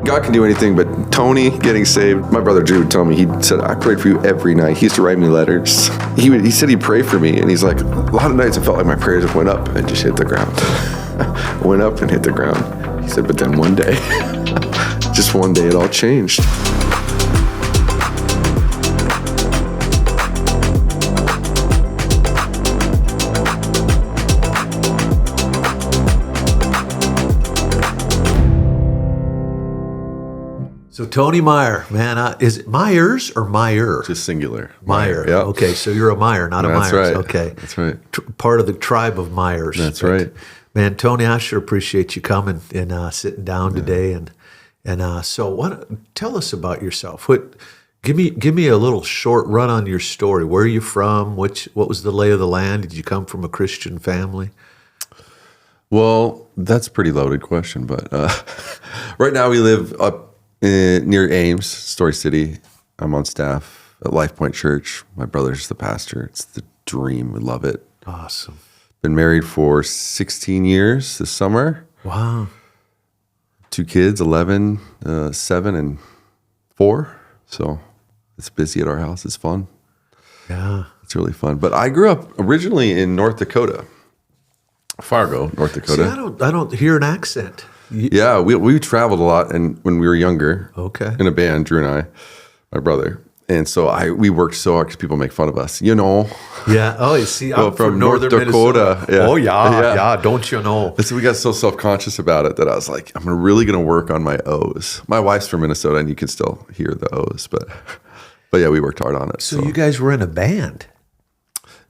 God can do anything, but Tony getting saved, my brother Drew told me, he said, I prayed for you every night. He used to write me letters. He said he'd pray for me, and he's like, a lot of nights I felt like my prayers just went up and just hit the ground. Went up and hit the ground. He said, but then one day, just one day, it all changed. So Tony Meyer, man, is it Myers or Meyer? Just singular. Meyer. Yep. Okay, so you're a Meyer, not a Myers. That's right. Okay. That's right. Part of the tribe of Myers. That's right. Man, Tony, I sure appreciate you coming and sitting down today. And so tell us about yourself. Give me a little short run on your story. Where are you from? What was the lay of the land? Did you come from a Christian family? Well, that's a pretty loaded question, but right now we live up near Ames, Story City. I'm on staff at LifePointe Church. My brother's the pastor. It's the dream. We love it. Awesome. Been married for 16 years this summer. Wow. 2 kids, 11, 7, and 4. So it's busy at our house. It's fun. Yeah. It's really fun. But I grew up originally in North Dakota, Fargo, North Dakota. See, I don't hear an accent. Yeah, we traveled a lot, and when we were younger, okay, in a band, Drew and I, my brother, and so we worked so hard because people make fun of us, you know. Yeah. Oh, you see, I'm from North Dakota. Yeah. Oh yeah. Don't you know? And so we got so self-conscious about it that I was like, I'm really going to work on my O's. My wife's from Minnesota, and you can still hear the O's, but yeah, we worked hard on it. So you guys were in a band?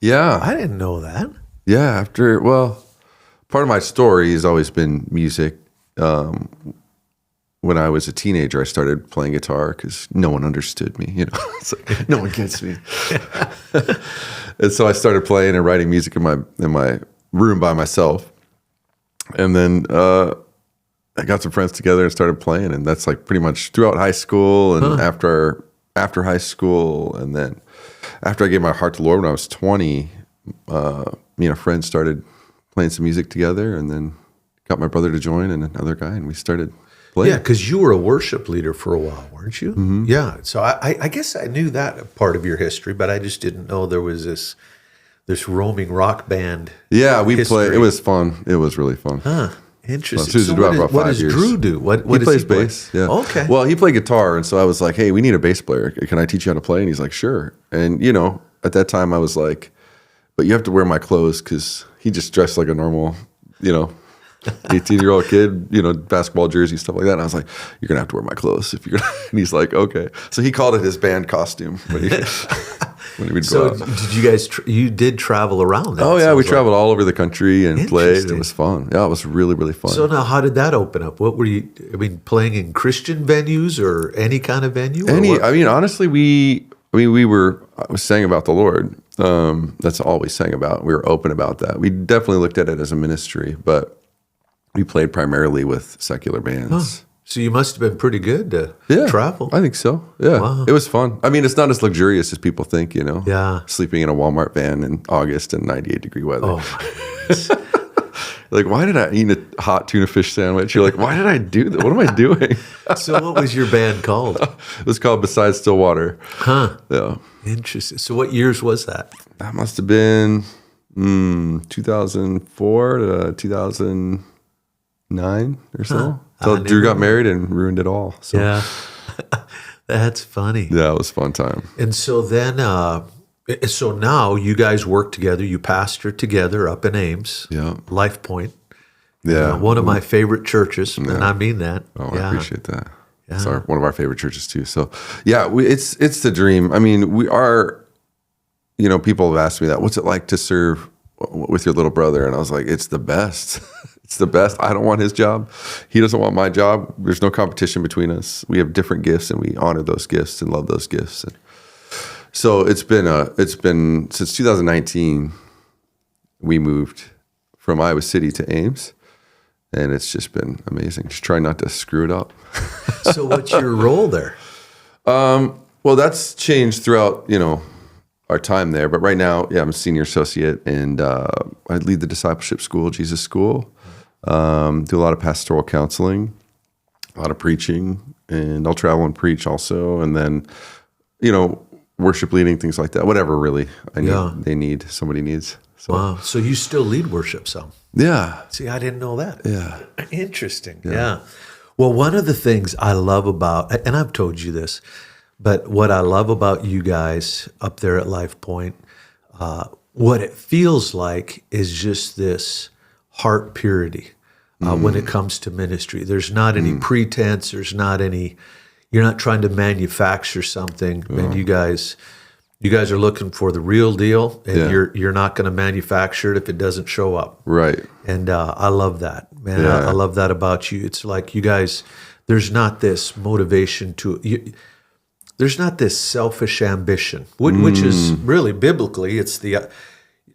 Yeah. I didn't know that. Yeah. Part of my story has always been music. When I was a teenager, I started playing guitar because no one understood me. You know, it's like no one gets me. And so I started playing and writing music in my room by myself. And then I got some friends together and started playing, and that's like pretty much throughout high school and after high school, and then after I gave my heart to the Lord when I was 20, friends started playing some music together, and then got my brother to join and another guy, and we started playing. Yeah, because you were a worship leader for a while, weren't you? Mm-hmm. Yeah. So I guess I knew that part of your history, but I just didn't know there was this roaming rock band. Yeah, we history. played. It was fun. It was really fun. Huh. Interesting. So what does Drew do? What he does plays he play? bass. Yeah. Okay. Well, he played guitar, and so I was like, "Hey, we need a bass player. Can I teach you how to play?" And he's like, "Sure." And at that time, I was like, "But you have to wear my clothes," because he just dressed like a normal, 18-year-old kid, basketball jersey, stuff like that. And I was like, "You're gonna have to wear my clothes if you're gonna." And he's like, "Okay." So he called it his band costume when he would go out. Did you guys? You did travel around? Oh yeah, we traveled all over the country and played. It was fun. Yeah, it was really, really fun. So now, how did that open up? What were you? I mean, playing in Christian venues or any kind of venue? Honestly, I was saying about the Lord. That's all we sang about. We were open about that. We definitely looked at it as a ministry, but we played primarily with secular bands. Huh. So you must have been pretty good to travel. I think so. Yeah. Wow. It was fun. I mean, it's not as luxurious as people think, Yeah. Sleeping in a Walmart van in August in 98-degree weather. Oh, like, why did I eat a hot tuna fish sandwich? You're like, why did I do that? What am I doing? So what was your band called? It was called Besides Still Water. Huh. Yeah. Interesting. So what years was that? That must have been 2004 to 2009 or so. Until Drew got married and ruined it all. So. Yeah. That's funny. Yeah, it was a fun time. And so then, so now you guys work together. You pastor together up in Ames. Yeah. LifePointe. Yeah. One of my favorite churches, and I mean that. Oh, yeah. I appreciate that. Yeah. It's one of our favorite churches too. So yeah, it's the dream. I mean, we are, people have asked me that, what's it like to serve with your little brother? And I was like, it's the best. It's the best. I don't want his job. He doesn't want my job. There's no competition between us. We have different gifts, and we honor those gifts and love those gifts. And so it's been since 2019, we moved from Iowa City to Ames. And it's just been amazing. Just try not to screw it up. So what's your role there? Well, that's changed throughout, our time there. But right now, I'm a senior associate, and I lead the discipleship school, Jesus School. Do a lot of pastoral counseling. a lot of preaching, and I'll travel and preach also. And then, worship leading, things like that. Whatever really somebody needs. So, Wow. So you still lead worship some? yeah. See, I didn't know that. Yeah. Interesting. Yeah. Well, one of the things I love about, and I've told you this, but what I love about you guys up there at LifePointe, what it feels like is just this heart purity when it comes to ministry. There's not any pretense. There's not any, you're not trying to manufacture something. And you guys are looking for the real deal, and you're not going to manufacture it if it doesn't show up. Right. And I love that, man. Yeah. I love that about you. It's like you guys, there's not this motivation there's not this selfish ambition, which is really biblically, it's the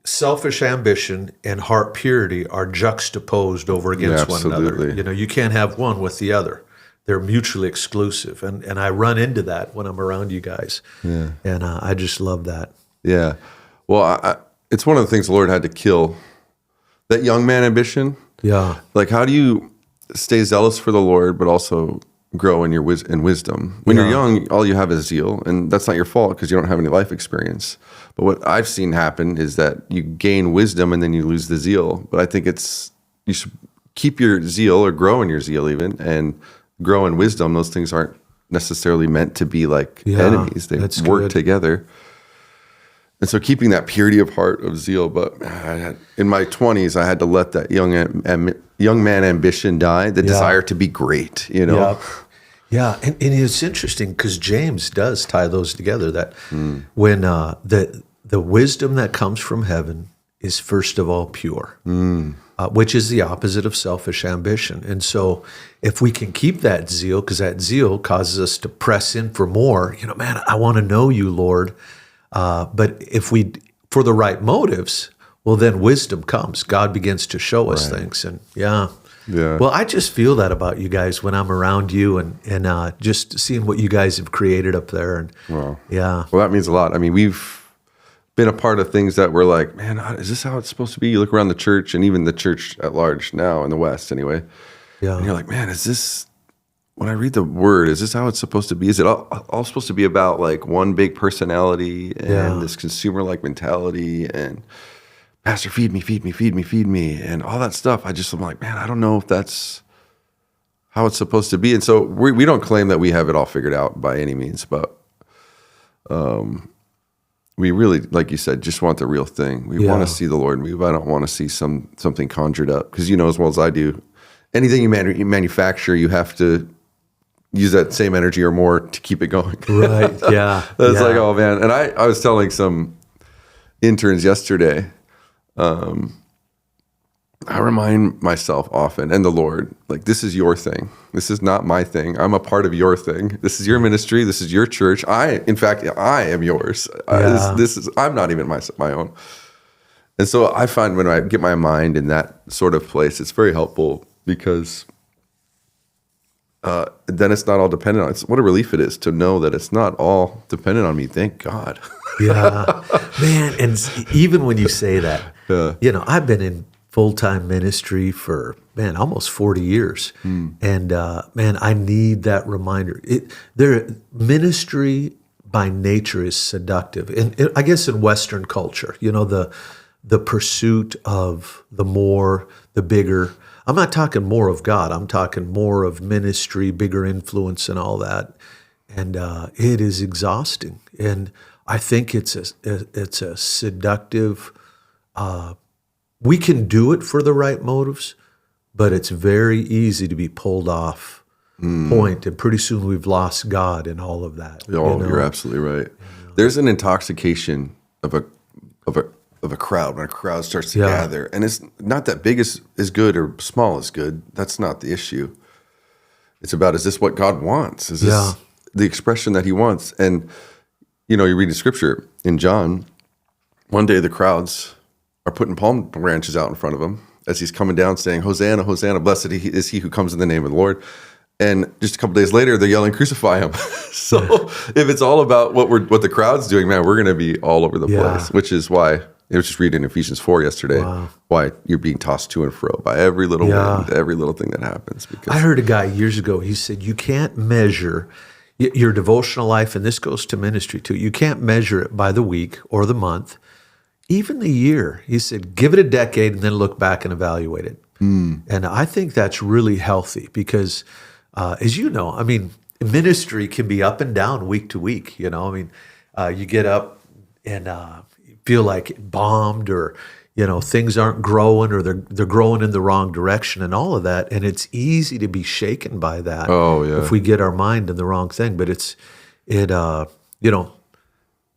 selfish ambition and heart purity are juxtaposed over against one another. You can't have one with the other. They're mutually exclusive. And I run into that when I'm around you guys. Yeah. And I just love that. Yeah. Well, it's one of the things the Lord had to kill, that young man ambition. Yeah. Like, how do you stay zealous for the Lord, but also grow in your in wisdom? When you're young, all you have is zeal, and that's not your fault because you don't have any life experience. But what I've seen happen is that you gain wisdom and then you lose the zeal. But I think you should keep your zeal or grow in your zeal even, and grow in wisdom. Those things aren't necessarily meant to be like enemies. They work together. And so keeping that purity of heart, of zeal. But in my 20s, I had to let that young man ambition die, the desire to be great, Yeah, and it's interesting because James does tie those together, that when the wisdom that comes from heaven is first of all pure, which is the opposite of selfish ambition. And so if we can keep that zeal, because that zeal causes us to press in for more, man, I want to know you, Lord. But if we, for the right motives, well, then wisdom comes. God begins to show us things. And yeah. Well, I just feel that about you guys when I'm around you and just seeing what you guys have created up there. And Well, that means a lot. I mean, we've been a part of things that we're like, man, is this how it's supposed to be? You look around the church, and even the church at large now in the West anyway. Yeah. And you're like, man, is this, when I read the word, is this how it's supposed to be? Is it all supposed to be about like one big personality and this consumer-like mentality and pastor, feed me, feed me, feed me, feed me, and all that stuff? I'm like, man, I don't know if that's how it's supposed to be. And so we don't claim that we have it all figured out by any means, but we really, like you said, just want the real thing. We want to see the Lord move. I don't want to see something conjured up, because as well as I do, anything you manufacture, you have to use that same energy or more to keep it going. Right, yeah. It's like, oh man. And I was telling some interns yesterday, I remind myself often, and the Lord, like, this is your thing. This is not my thing. I'm a part of your thing. This is your ministry. This is your church. In fact, I am yours. I'm not even my own. And so I find when I get my mind in that sort of place, it's very helpful, because then it's not all dependent on. What a relief it is to know that it's not all dependent on me. Thank God. Yeah, man. And even when you say that, I've been in full-time ministry for, almost 40 years. And I need that reminder. Ministry by nature is seductive. And I guess in Western culture, the pursuit of the more, the bigger. I'm not talking more of God. I'm talking more of ministry, bigger influence and all that. And it is exhausting. And I think it's a seductive, we can do it for the right motives, but it's very easy to be pulled off point. And pretty soon we've lost God in all of that. You're absolutely right. There's an intoxication of a crowd when a crowd starts to gather, and it's not that big is good or small is good. That's not the issue. It's about, is this what God wants? Is this the expression that he wants? And you read the scripture in John, one day the crowds are putting palm branches out in front of him as he's coming down saying, Hosanna, Hosanna, blessed is he who comes in the name of the Lord. And just a couple days later, they're yelling, crucify him. So if it's all about what the crowd's doing, man, we're going to be all over the place, which is why It was just reading Ephesians 4 yesterday. Wow. Why you're being tossed to and fro by every little Yeah. wind, every little thing that happens. Because I heard a guy years ago, he said, you can't measure your devotional life, and this goes to ministry too. You can't measure it by the week or the month, even the year. He said, give it a decade and then look back and evaluate it. And I think that's really healthy because, as you know, I mean, ministry can be up and down week to week. You know, I mean, you get up and you feel like bombed, or things aren't growing, or they're growing in the wrong direction, and all of that. And it's easy to be shaken by that. Oh, yeah. If we get our mind in the wrong thing. But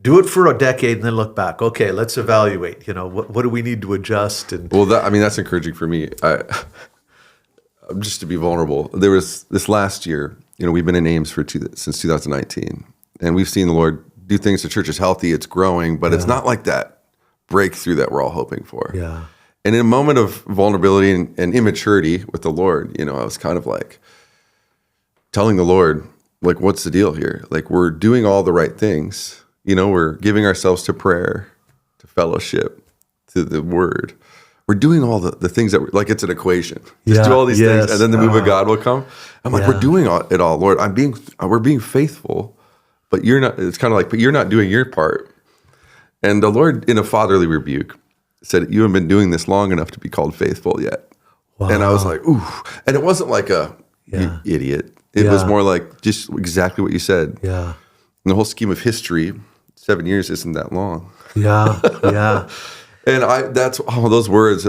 do it for a decade and then look back. Okay, let's evaluate. What do we need to adjust? And well, that's encouraging for me. Just to be vulnerable. There was this last year. We've been in Ames since 2019, and we've seen the Lord do things. The church is healthy, it's growing, but it's not like that breakthrough that we're all hoping for. Yeah. And in a moment of vulnerability and immaturity with the Lord, I was kind of like telling the Lord, like, what's the deal here? Like, we're doing all the right things. We're giving ourselves to prayer, to fellowship, to the word. We're doing all the things that, like, it's an equation. Just do all these things, and then the move of God will come. I'm like, we're doing it all, Lord. We're being faithful, but you're not. It's kind of like, but you're not doing your part. And the Lord, in a fatherly rebuke, said, you haven't been doing this long enough to be called faithful yet. Wow. And I was like, ooh. And it wasn't like you idiot. It was more like just exactly what you said. Yeah. In the whole scheme of history, 7 years isn't that long. Yeah, yeah. And that's all those words,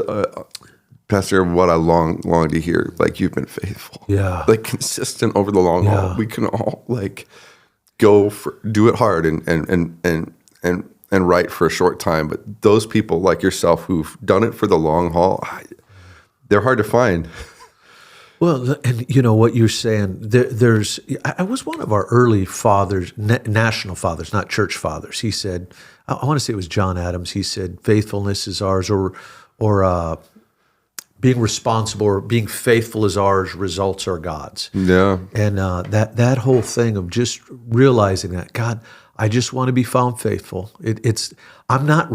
Pastor, what I long to hear. Like, you've been faithful. Yeah. Like, consistent over the long haul. We can all do it hard and right for a short time. But those people like yourself who've done it for the long haul, they're hard to find. Well, and what you're saying, I was one of our early fathers, national fathers, not church fathers. He said, I want to say it was John Adams. He said, faithfulness is ours, or being responsible or being faithful is ours, results are God's. Yeah. And that whole thing of just realizing that, God, I just want to be found faithful. I'm not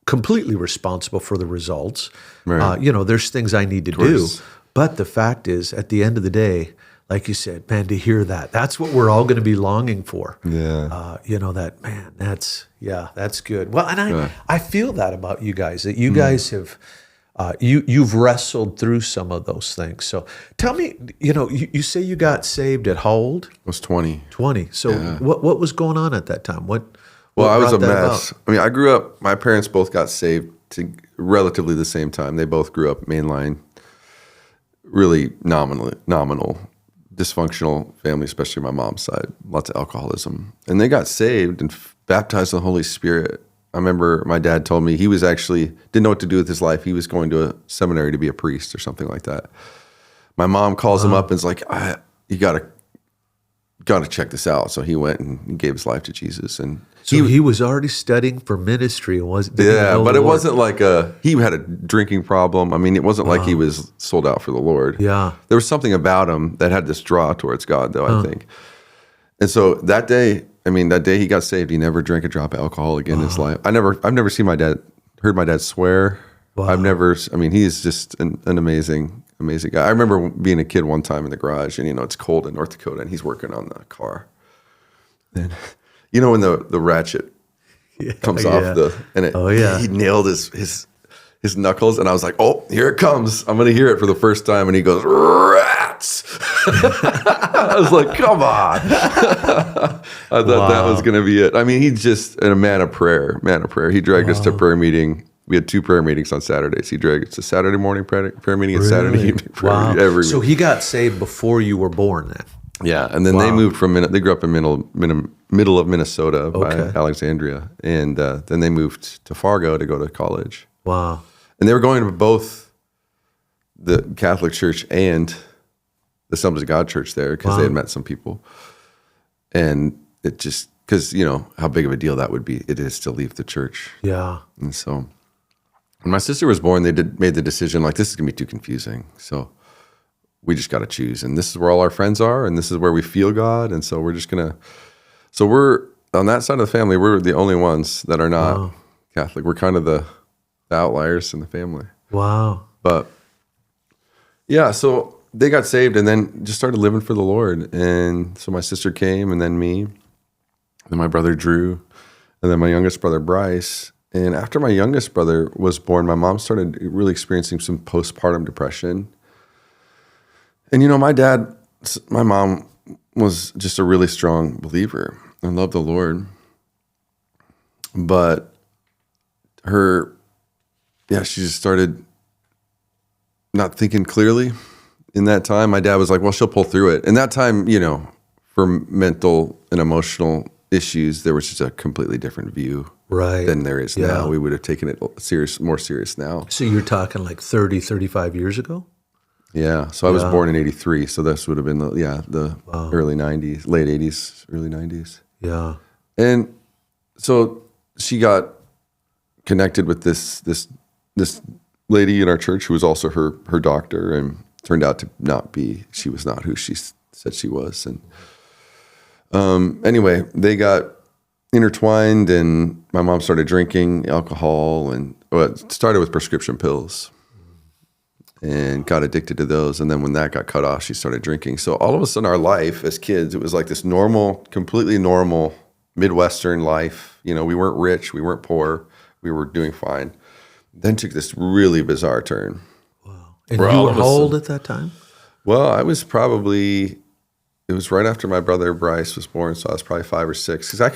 completely responsible for the results. Right. There's things I need to do. But the fact is, at the end of the day, like you said, man, to hear that's what we're all going to be longing for. Yeah. That's good. Well, and I feel that about you guys, that you guys have, you've wrestled through some of those things. So tell me, you say you got saved at how old? I was 20. 20. So what was going on at that time? Well, I was a mess. About? I mean, I grew up, my parents both got saved to relatively the same time. They both grew up mainline, really nominal, dysfunctional family, especially my mom's side, lots of alcoholism. And they got saved and baptized in the Holy Spirit. I remember my dad told me he was didn't know what to do with his life. He was going to a seminary to be a priest or something like that. My mom calls him up and is like, you got to check this out. So he went and he gave his life to Jesus. And so he was already studying for ministry and was but it wasn't like he had a drinking problem. I mean, it wasn't like he was sold out for the Lord. Yeah. There was something about him that had this draw towards God, though, I think. And so that day he got saved. He never drank a drop of alcohol again in his life. I've never seen heard my dad swear. Wow. He's just an amazing guy. I remember being a kid one time in the garage, and it's cold in North Dakota, and he's working on the car. And when the ratchet comes off he nailed his knuckles, and I was like, oh, here it comes. I'm going to hear it for the first time, and he goes, rats. I was like, come on. I thought that was going to be it. I mean, he's just a man of prayer. He dragged us to prayer meeting. We had 2 prayer meetings on Saturdays. He dragged us to Saturday morning prayer meeting and Saturday evening prayer every week. So he got saved before you were born then? Yeah, and then they moved they grew up in middle of Minnesota by Alexandria, and then they moved to Fargo to go to college. Wow. And they were going to both the Catholic Church and the Assemblies of God Church there because they had met some people. And it just, because, how big of a deal that would be, it is to leave the church. Yeah. And so when my sister was born, they made the decision, like, this is going to be too confusing. So we just got to choose. And this is where all our friends are, and this is where we feel God. And so we're just going to, we're, on that side of the family, we're the only ones that are not Catholic. We're kind of the outliers in the family. Wow. But yeah, so they got saved and then just started living for the Lord. And so my sister came, and then me, and then my brother Drew, and then my youngest brother Bryce. And after my youngest brother was born, my mom started really experiencing some postpartum depression. And my mom was just a really strong believer and loved the Lord. But she just started not thinking clearly in that time. My dad was like, well, she'll pull through it. And that time, for mental and emotional issues, there was just a completely different view than there is now. We would have taken it more serious now. So you're talking like 30, 35 years ago? Yeah. So I was born in 83. So this would have been the early 90s, late 80s, early 90s. Yeah. And so she got connected with this lady in our church who was also her doctor, and turned out to not be. She was not who she said she was. And anyway, they got intertwined, and my mom started drinking alcohol, and it started with prescription pills, and got addicted to those. And then when that got cut off, she started drinking. So all of a sudden, our life as kids, it was like this normal, completely normal Midwestern life. We weren't rich, we weren't poor, we were doing fine. Then took this really bizarre turn. Wow. And you were how old at that time? Well, I was it was right after my brother Bryce was born, so I was probably 5 or 6. Because I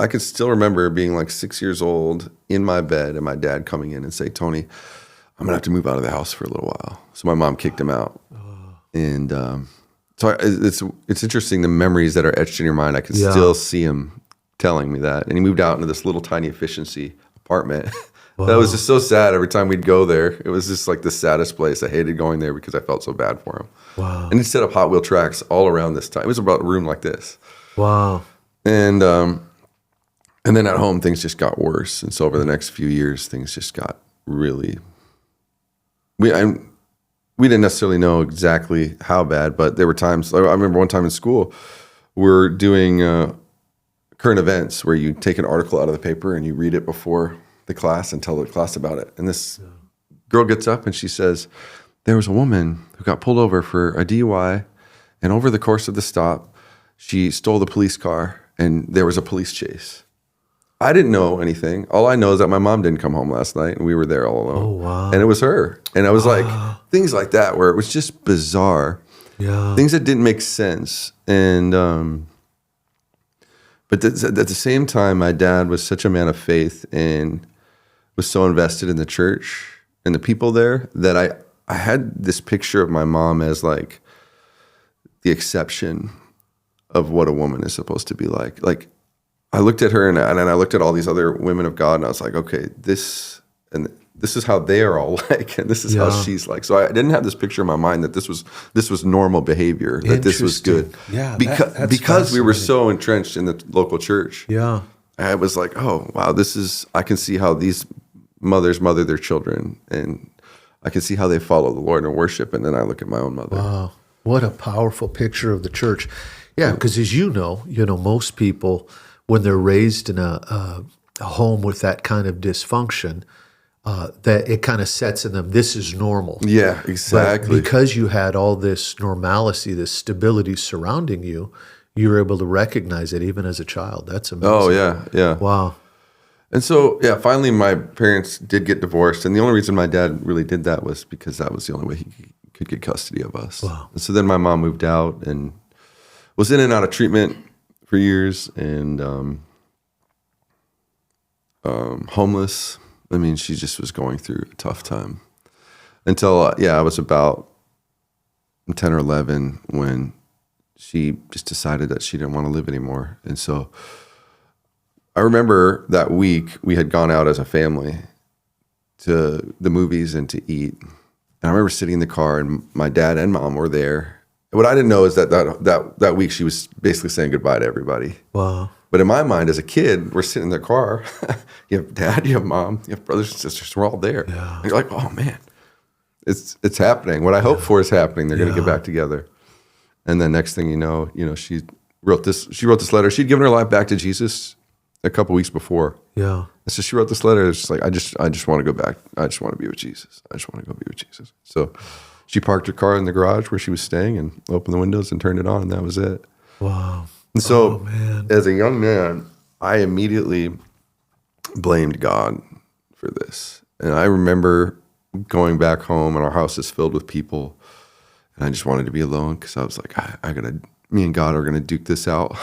could still remember being like 6 years old in my bed, and my dad coming in and say, Tony, I'm gonna have to move out of the house for a little while. So my mom kicked him out. And so it's interesting, the memories that are etched in your mind. I can still see him telling me that. And he moved out into this little tiny efficiency apartment. That was just so sad. Every time we'd go there, it was just like the saddest place. I hated going there because I felt so bad for him. Wow. And he set up Hot Wheel tracks all around this time. It was about a room like this. Wow. And then at home, things just got worse. And so over the next few years, things just got really... We didn't necessarily know exactly how bad, but there were times... I remember one time in school, we're doing current events where you take an article out of the paper and you read it before the class and tell the class about it. And this girl gets up and she says, there was a woman who got pulled over for a DUI, and over the course of the stop, she stole the police car, and there was a police chase. I didn't know anything. All I know is that my mom didn't come home last night, and we were there all alone. Oh, wow. And it was her. And I was like, things like that, where it was just bizarre. Yeah. Things that didn't make sense. And but at the same time, my dad was such a man of faith and was so invested in the church and the people there that I had this picture of my mom as like the exception of what a woman is supposed to be like. Like, I looked at her and I looked at all these other women of God, and I was like, okay, this is how they are all like, and this is how she's like. So I didn't have this picture in my mind that this was normal behavior, that this was good. Yeah, because we were so entrenched in the local church. Yeah, I was like, oh wow, I can see how these mothers mother their children, and I can see how they follow the Lord and worship. And then I look at my own mother. Wow, what a powerful picture of the church. Yeah, because as you know, most people, when they're raised in a home with that kind of dysfunction, that it kind of sets in them, this is normal. Yeah, exactly. But because you had all this normalcy, this stability surrounding you, you were able to recognize it even as a child. That's amazing. Oh, yeah. Wow. And so, finally my parents did get divorced. And the only reason my dad really did that was because that was the only way he could get custody of us. Wow. And so then my mom moved out and was in and out of treatment for years, and homeless. I mean, she just was going through a tough time until, I was about 10 or 11 when she just decided that she didn't want to live anymore. And so I remember that week we had gone out as a family to the movies and to eat. And I remember sitting in the car, and my dad and mom were there. What I didn't know is that week she was basically saying goodbye to everybody. Wow. But in my mind as a kid, we're sitting in the car. You have dad, you have mom, you have brothers and sisters. We're all there. Yeah. And you're like, oh man, it's happening. What I hope for is happening. They're going to get back together. And then next thing you know, she wrote this letter. She'd given her life back to Jesus a couple weeks before. Yeah. So she wrote this letter. It's just like, I just want to go back. I just want to be with Jesus. I just want to go be with Jesus. So she parked her car in the garage where she was staying and opened the windows and turned it on, and that was it. Wow. And so man. as a young man, I immediately blamed God for this. And I remember going back home, and our house is filled with people, and I just wanted to be alone because I was like, me and God are going to duke this out.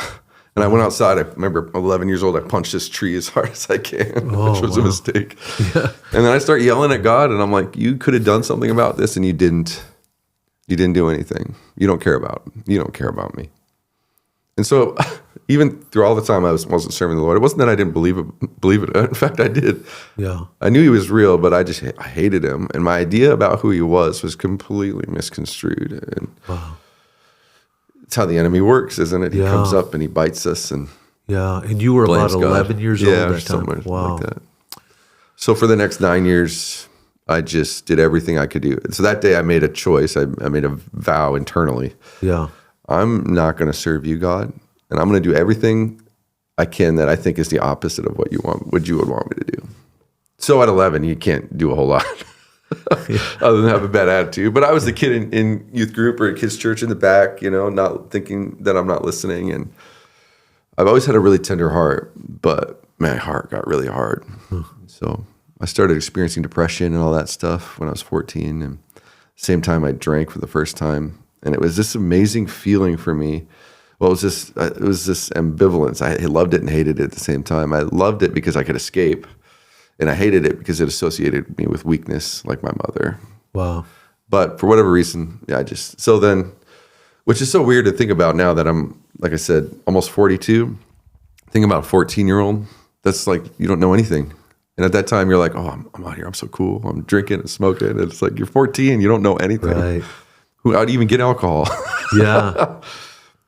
And I went outside. I remember 11 years old, I punched this tree as hard as I can, which was a mistake. Yeah. And then I start yelling at God, and I'm like, you could have done something about this, and you didn't. You didn't do anything. You don't care about me. And so even through all the time I wasn't serving the Lord, it wasn't that I didn't believe it. In fact, I did. Yeah. I knew he was real, but I hated him. And my idea about who he was completely misconstrued. And it's how the enemy works, isn't it? He comes up and he bites us. And you were about 11 years old at that time. Wow. Like that. So for the next 9 years, I just did everything I could do. So that day I made a choice. I made a vow internally. Yeah. I'm not going to serve you, God, and I'm going to do everything I can that I think is the opposite of what you would want me to do. So at 11, you can't do a whole lot other than have a bad attitude. But I was the kid in youth group or kids' church in the back, not thinking that I'm not listening. And I've always had a really tender heart, but my heart got really hard. So I started experiencing depression and all that stuff when I was 14. And same time I drank for the first time. And it was this amazing feeling for me. Well, it was this ambivalence. I loved it and hated it at the same time. I loved it because I could escape, and I hated it because it associated me with weakness, like my mother. Wow. But for whatever reason, which is so weird to think about now that I'm, like I said, almost 42. Think about a 14-year-old. That's like, you don't know anything. And at that time, you're like, oh, I'm out here. I'm so cool. I'm drinking and smoking. And it's like, you're 14. You don't know anything. Right. How do you even get alcohol? Yeah.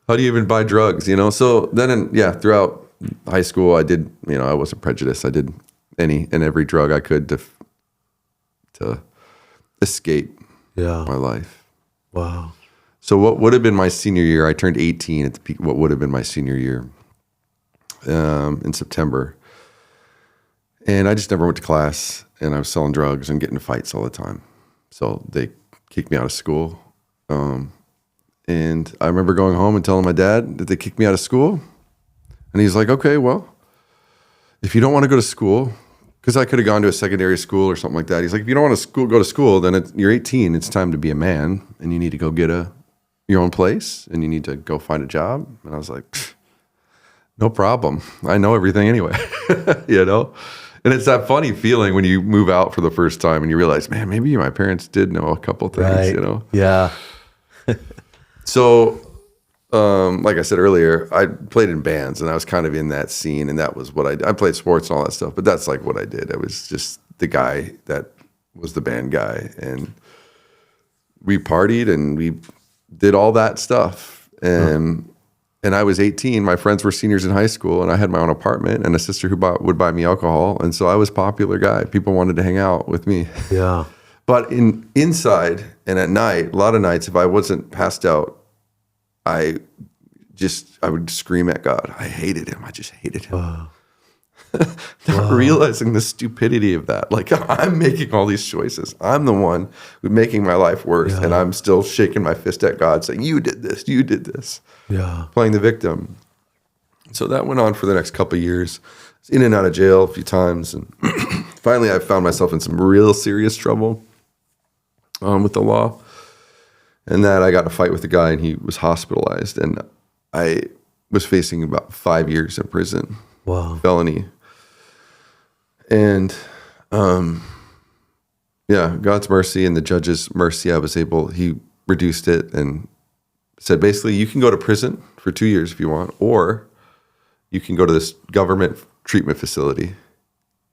How do you even buy drugs? So then, throughout high school, I did, I wasn't prejudiced. I did any and every drug I could to escape my life. Wow. So what would have been my senior year, I turned 18 at the peak, what would have been my senior year in September. And I just never went to class, and I was selling drugs and getting in fights all the time. So they kicked me out of school. And I remember going home and telling my dad that they kicked me out of school. And he's like, okay, well, if you don't want to go to school, because I could have gone to a secondary school or something like that. He's like, if you don't want to go to school, then you're 18. It's time to be a man, and you need to go get your own place, and you need to go find a job. And I was like, no problem. I know everything anyway, And it's that funny feeling when you move out for the first time and you realize, man, maybe my parents did know a couple things, Yeah. So, like I said earlier, I played in bands, and I was kind of in that scene, and that was what I played sports and all that stuff, but that's like what I did. I was just the guy that was the band guy, and we partied and we did all that stuff. And I was 18. My friends were seniors in high school, and I had my own apartment and a sister who would buy me alcohol. And so I was a popular guy. People wanted to hang out with me. Yeah. But inside and at night, a lot of nights, if I wasn't passed out, I would scream at God. I hated him. I just hated him. Wow. Not realizing the stupidity of that. Like, I'm making all these choices. I'm the one who's making my life worse. Yeah. And I'm still shaking my fist at God saying, you did this, you did this. Yeah. Playing the victim. So that went on for the next couple of years. I was in and out of jail a few times. And finally, I found myself in some real serious trouble with the law. And that I got in a fight with a guy, and he was hospitalized. And I was facing about 5 years in prison. Wow. Felony. And God's mercy and the judge's mercy, he reduced it and said, basically, you can go to prison for 2 years if you want, or you can go to this government treatment facility.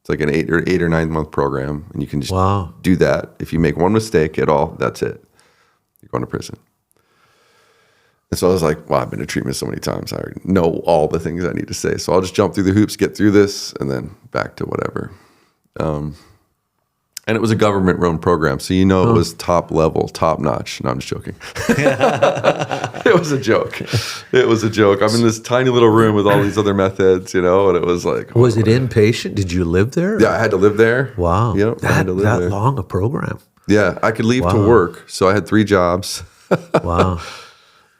It's like an 8 or 9 month program, and you can just do that. If you make one mistake at all, that's it. You're going to prison. And so I was like, well, I've been to treatment so many times. I already know all the things I need to say. So I'll just jump through the hoops, get through this, and then back to whatever. And it was a government-run program. So it was top level, top notch. No, I'm just joking. It was a joke. It was a joke. I'm in this tiny little room with all these other meth heads, and it was like. Was it inpatient? Did you live there? Yeah, I had to live there. Wow. Yep, I had to live that there. long a program. Yeah, I could leave to work, so I had 3 jobs. Wow.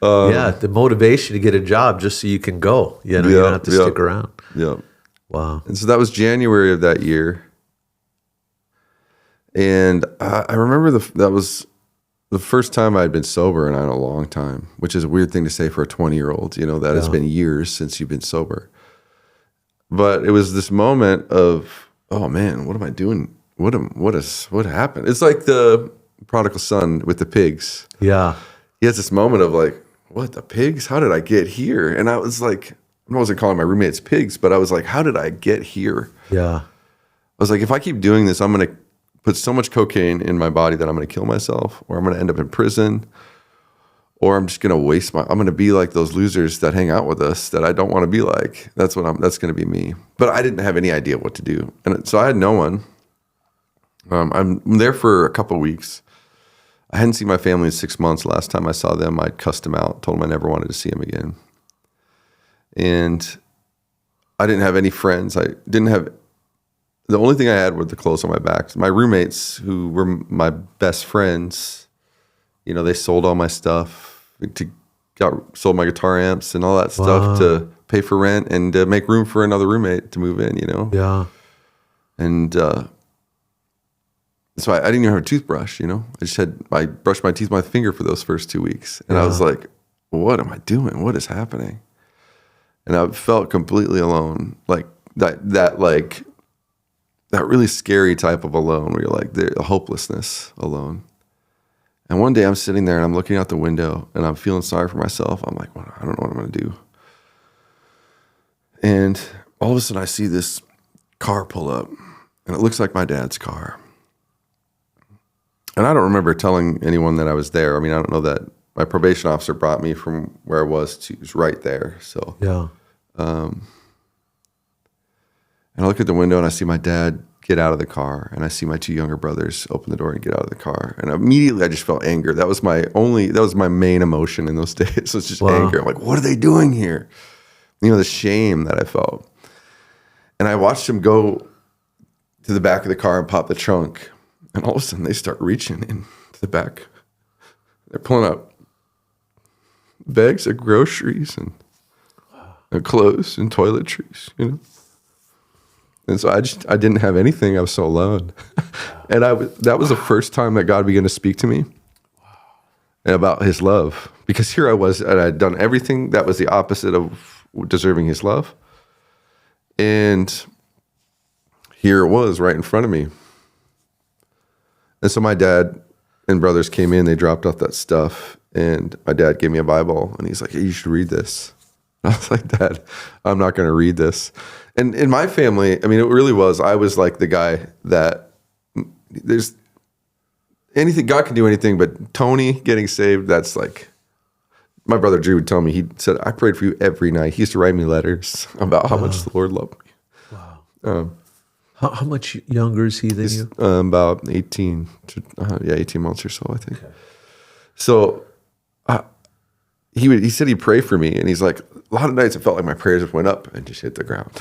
Yeah, the motivation to get a job just so you can go. You don't have to stick around. Yeah. Wow. And so that was January of that year. And I remember that was the first time I had been sober in a long time, which is a weird thing to say for a 20-year-old. That has been years since you've been sober. But it was this moment of, oh man, what am I doing? What happened? It's like the prodigal son with the pigs. Yeah. He has this moment of like, what, the pigs? How did I get here? And I was like, I wasn't calling my roommates pigs, but I was like, how did I get here? Yeah. I was like, if I keep doing this, I'm going to put so much cocaine in my body that I'm going to kill myself, or I'm going to end up in prison, or I'm just going to I'm going to be like those losers that hang out with us that I don't want to be like. That's going to be me. But I didn't have any idea what to do. And so I had no one. I'm there for a couple of weeks. I hadn't seen my family in 6 months. Last time I saw them, I'd cussed them out, told them I never wanted to see them again. And I didn't have any friends. The only thing I had were the clothes on my back. My roommates, who were my best friends, they sold all my stuff, sold my guitar amps and all that stuff to pay for rent and to make room for another roommate to move in, Yeah. And so I didn't even have a toothbrush, I brushed my teeth with my finger for those first 2 weeks. And I was like, what am I doing? What is happening? And I felt completely alone, like that really scary type of alone where you're like the hopelessness alone. And one day I'm sitting there and I'm looking out the window and I'm feeling sorry for myself. I'm like, well, I don't know what I'm going to do. And all of a sudden I see this car pull up and it looks like my dad's car. And I don't remember telling anyone that I was there. I mean, I don't know that my probation officer brought me from where I was right there. So yeah. And I look at the window and I see my dad get out of the car, and I see my 2 younger brothers open the door and get out of the car. And immediately I just felt anger. That was my main emotion in those days. So it's just anger. I'm like, what are they doing here? The shame that I felt. And I watched them go to the back of the car and pop the trunk. And all of a sudden they start reaching into the back. They're pulling out bags of groceries and clothes and toiletries, And so I didn't have anything. I was so alone. And that was the first time that God began to speak to me about his love. Because here I was, and I'd done everything that was the opposite of deserving his love. And here it was right in front of me. And so my dad and brothers came in, they dropped off that stuff, and my dad gave me a Bible, and he's like, hey, you should read this. And I was like, Dad, I'm not going to read this. And in my family, I mean, it really was, I was like the guy that there's anything, God can do anything, but Tony getting saved, that's like, my brother Drew would tell me, he said, I prayed for you every night. He used to write me letters about how much the Lord loved me. Wow. How much younger is he than you? About 18 months or so, I think. Okay. So he said he'd pray for me, and he's like, a lot of nights it felt like my prayers just went up and just hit the ground.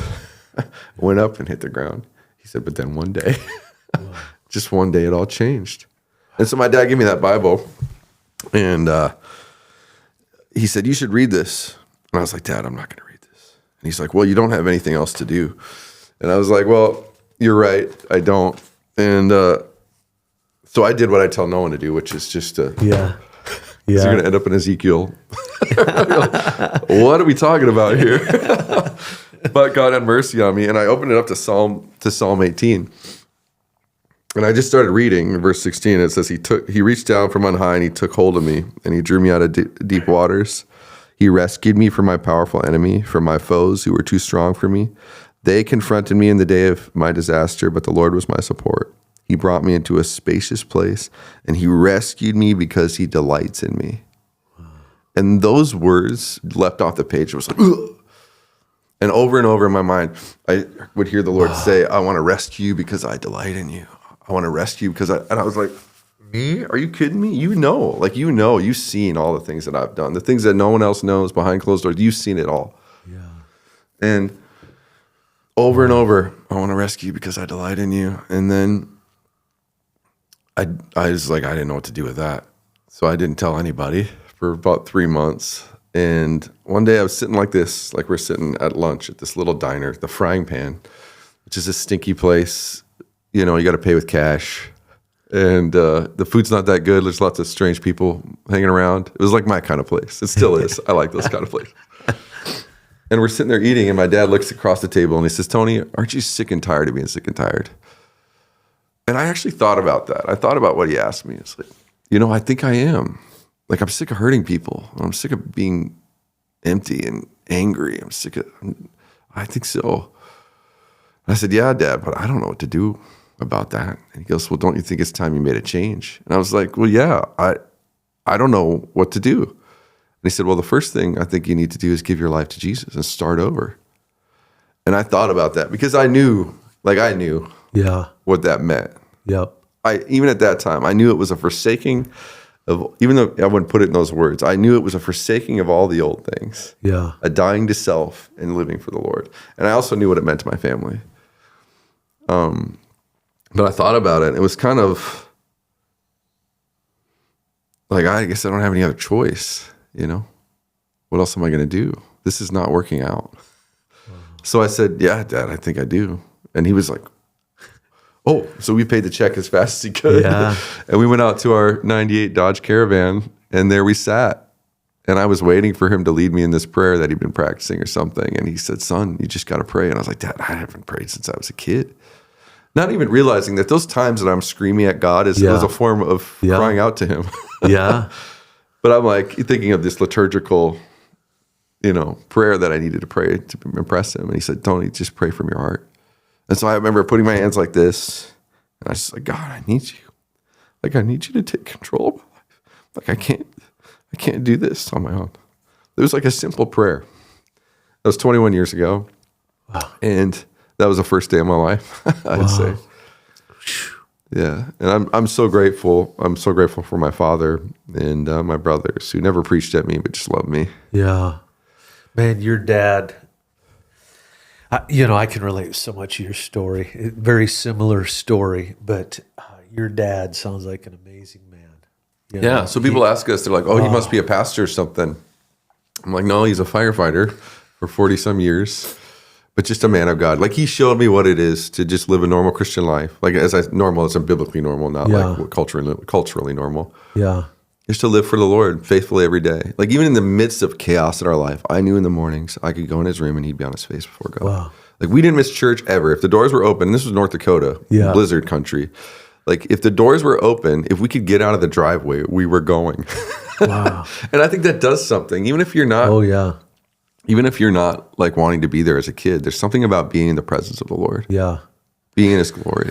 Went up and hit the ground. He said, but then one day, just one day it all changed. And so my dad gave me that Bible, and he said, you should read this. And I was like, Dad, I'm not going to read this. And he's like, well, you don't have anything else to do. And I was like, well, you're right, I don't. And so I did what I tell no one to do, which is just to... Yeah. So you're going to end up in Ezekiel. What are we talking about here? But God had mercy on me, and I opened it up to Psalm 18. And I just started reading in verse 16. It says, he reached down from on high, and he took hold of me, and he drew me out of deep waters. He rescued me from my powerful enemy, from my foes who were too strong for me. They confronted me in the day of my disaster, but the Lord was my support. He brought me into a spacious place, and he rescued me because he delights in me. Wow. And those words leapt off the page. It was like, ugh. And over in my mind, I would hear the Lord say, I want to rescue you because I delight in you. I want to rescue you because and I was like, Me? Are you kidding me? You've seen all the things that I've done, the things that no one else knows behind closed doors. You've seen it all. Yeah. And over and over, I want to rescue you because I delight in you. And then I was like, I didn't know what to do with that. So I didn't tell anybody for about 3 months. And one day I was sitting like this, like we're sitting at lunch at this little diner, the Frying Pan, which is a stinky place. You got to pay with cash. And the food's not that good. There's lots of strange people hanging around. It was like my kind of place. It still is. I like those kind of places. And we're sitting there eating, and my dad looks across the table, and he says, Tony, aren't you sick and tired of being sick and tired? And I actually thought about that. I thought about what he asked me. It's like, I think I am. Like, I'm sick of hurting people. I'm sick of being empty and angry. I think so. And I said, yeah, Dad, but I don't know what to do about that. And he goes, well, don't you think it's time you made a change? And I was like, well, yeah, I don't know what to do. And he said, well, the first thing I think you need to do is give your life to Jesus and start over. And I thought about that because I knew what that meant. Yep. Even at that time, I knew it was a forsaking of, even though I wouldn't put it in those words, I knew it was a forsaking of all the old things. Yeah. A dying to self and living for the Lord. And I also knew what it meant to my family. But I thought about it. It was kind of like, I guess I don't have any other choice, What else am I going to do? This is not working out. So I said, yeah, Dad, I think I do. And he was like, oh, so we paid the check as fast as he could. Yeah. And we went out to our 98 Dodge Caravan, and there we sat. And I was waiting for him to lead me in this prayer that he'd been practicing or something. And he said, son, you just got to pray. And I was like, Dad, I haven't prayed since I was a kid. Not even realizing that those times that I'm screaming at God is a form of crying out to him. Yeah. But I'm like thinking of this liturgical, prayer that I needed to pray to impress him. And he said, Tony, just pray from your heart. And so I remember putting my hands like this. And I was just like, God, I need you. Like, I need you to take control of my life. Like, I can't do this on my own. It was like a simple prayer. That was 21 years ago. Wow. And that was the first day of my life, I'd say. Yeah. And I'm so grateful. I'm so grateful for my father and my brothers who never preached at me, but just loved me. Yeah. Man, your dad, I can relate so much to your story. Very similar story, but your dad sounds like an amazing man. Yeah. So people ask us, they're like, oh, he must be a pastor or something. I'm like, no, he's a firefighter for 40 some years. But just a man of God. Like, he showed me what it is to just live a normal Christian life. Like, as a biblically normal, not like culturally normal. Yeah. Just to live for the Lord faithfully every day. Like, even in the midst of chaos in our life, I knew in the mornings I could go in his room and he'd be on his face before God. Wow. Like, we didn't miss church ever. If the doors were open, this was North Dakota, blizzard country. Like, if the doors were open, if we could get out of the driveway, we were going. Wow. And I think that does something. Even if you're not. Oh, yeah. Even if you're not like wanting to be there as a kid, there's something about being in the presence of the Lord. Yeah. Being in his glory.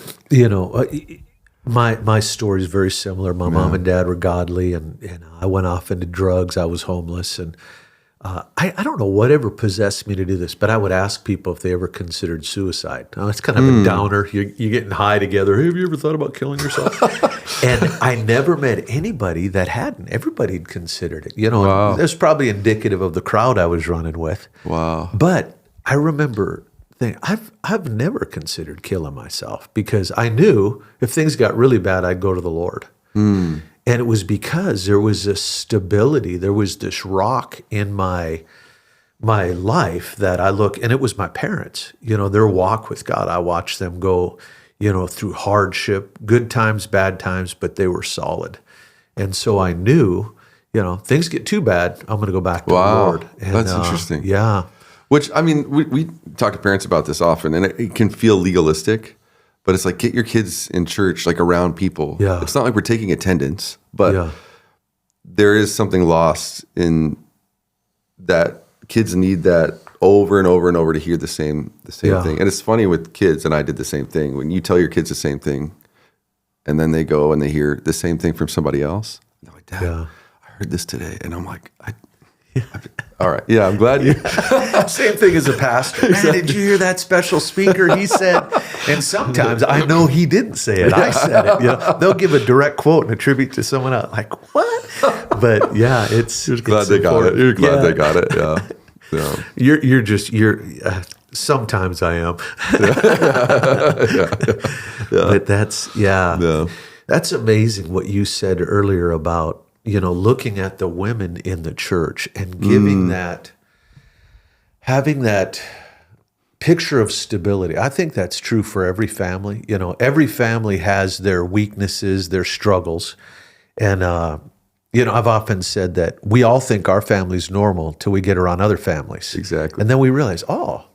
My story is very similar. My mom and dad were godly, and I went off into drugs. I was homeless, and I don't know whatever possessed me to do this, but I would ask people if they ever considered suicide. Now, it's kind of a downer. You're getting high together. Hey, have you ever thought about killing yourself? And I never met anybody that hadn't. Everybody had considered it. Wow. That's probably indicative of the crowd I was running with. Wow. But I remember thinking, I've never considered killing myself because I knew if things got really bad, I'd go to the Lord. And it was because there was this stability. There was this rock in my life that I look, and it was my parents, their walk with God. I watched them go, through hardship, good times, bad times, but they were solid. And so I knew, things get too bad, I'm going to go back to the Lord. And, that's interesting. Yeah. Which, I mean, we talk to parents about this often, and it can feel legalistic, but it's like, get your kids in church, like around people. Yeah. It's not like we're taking attendance, but there is something lost in that. Kids need that over and over and over to hear the same thing. And it's funny with kids, and I did the same thing. When you tell your kids the same thing, and then they go and they hear the same thing from somebody else, they're like, Dad, I heard this today. And I'm like, All right. Yeah, I'm glad you. Same thing as a pastor. Man, did you hear that special speaker? He said, and sometimes I know he didn't say it. I said it. You know, they'll give a direct quote and attribute to someone else. Like, what? But yeah, You're glad they got it. You're glad they got it. Yeah. Yeah. You're sometimes I am. But that's that's amazing what you said earlier about, you know, looking at the women in the church and giving having that picture of stability. I think that's true for every family. You know, every family has their weaknesses, their struggles. And, you know, I've often said that we all think our family's normal till we get around other families. Exactly. And then we realize, oh,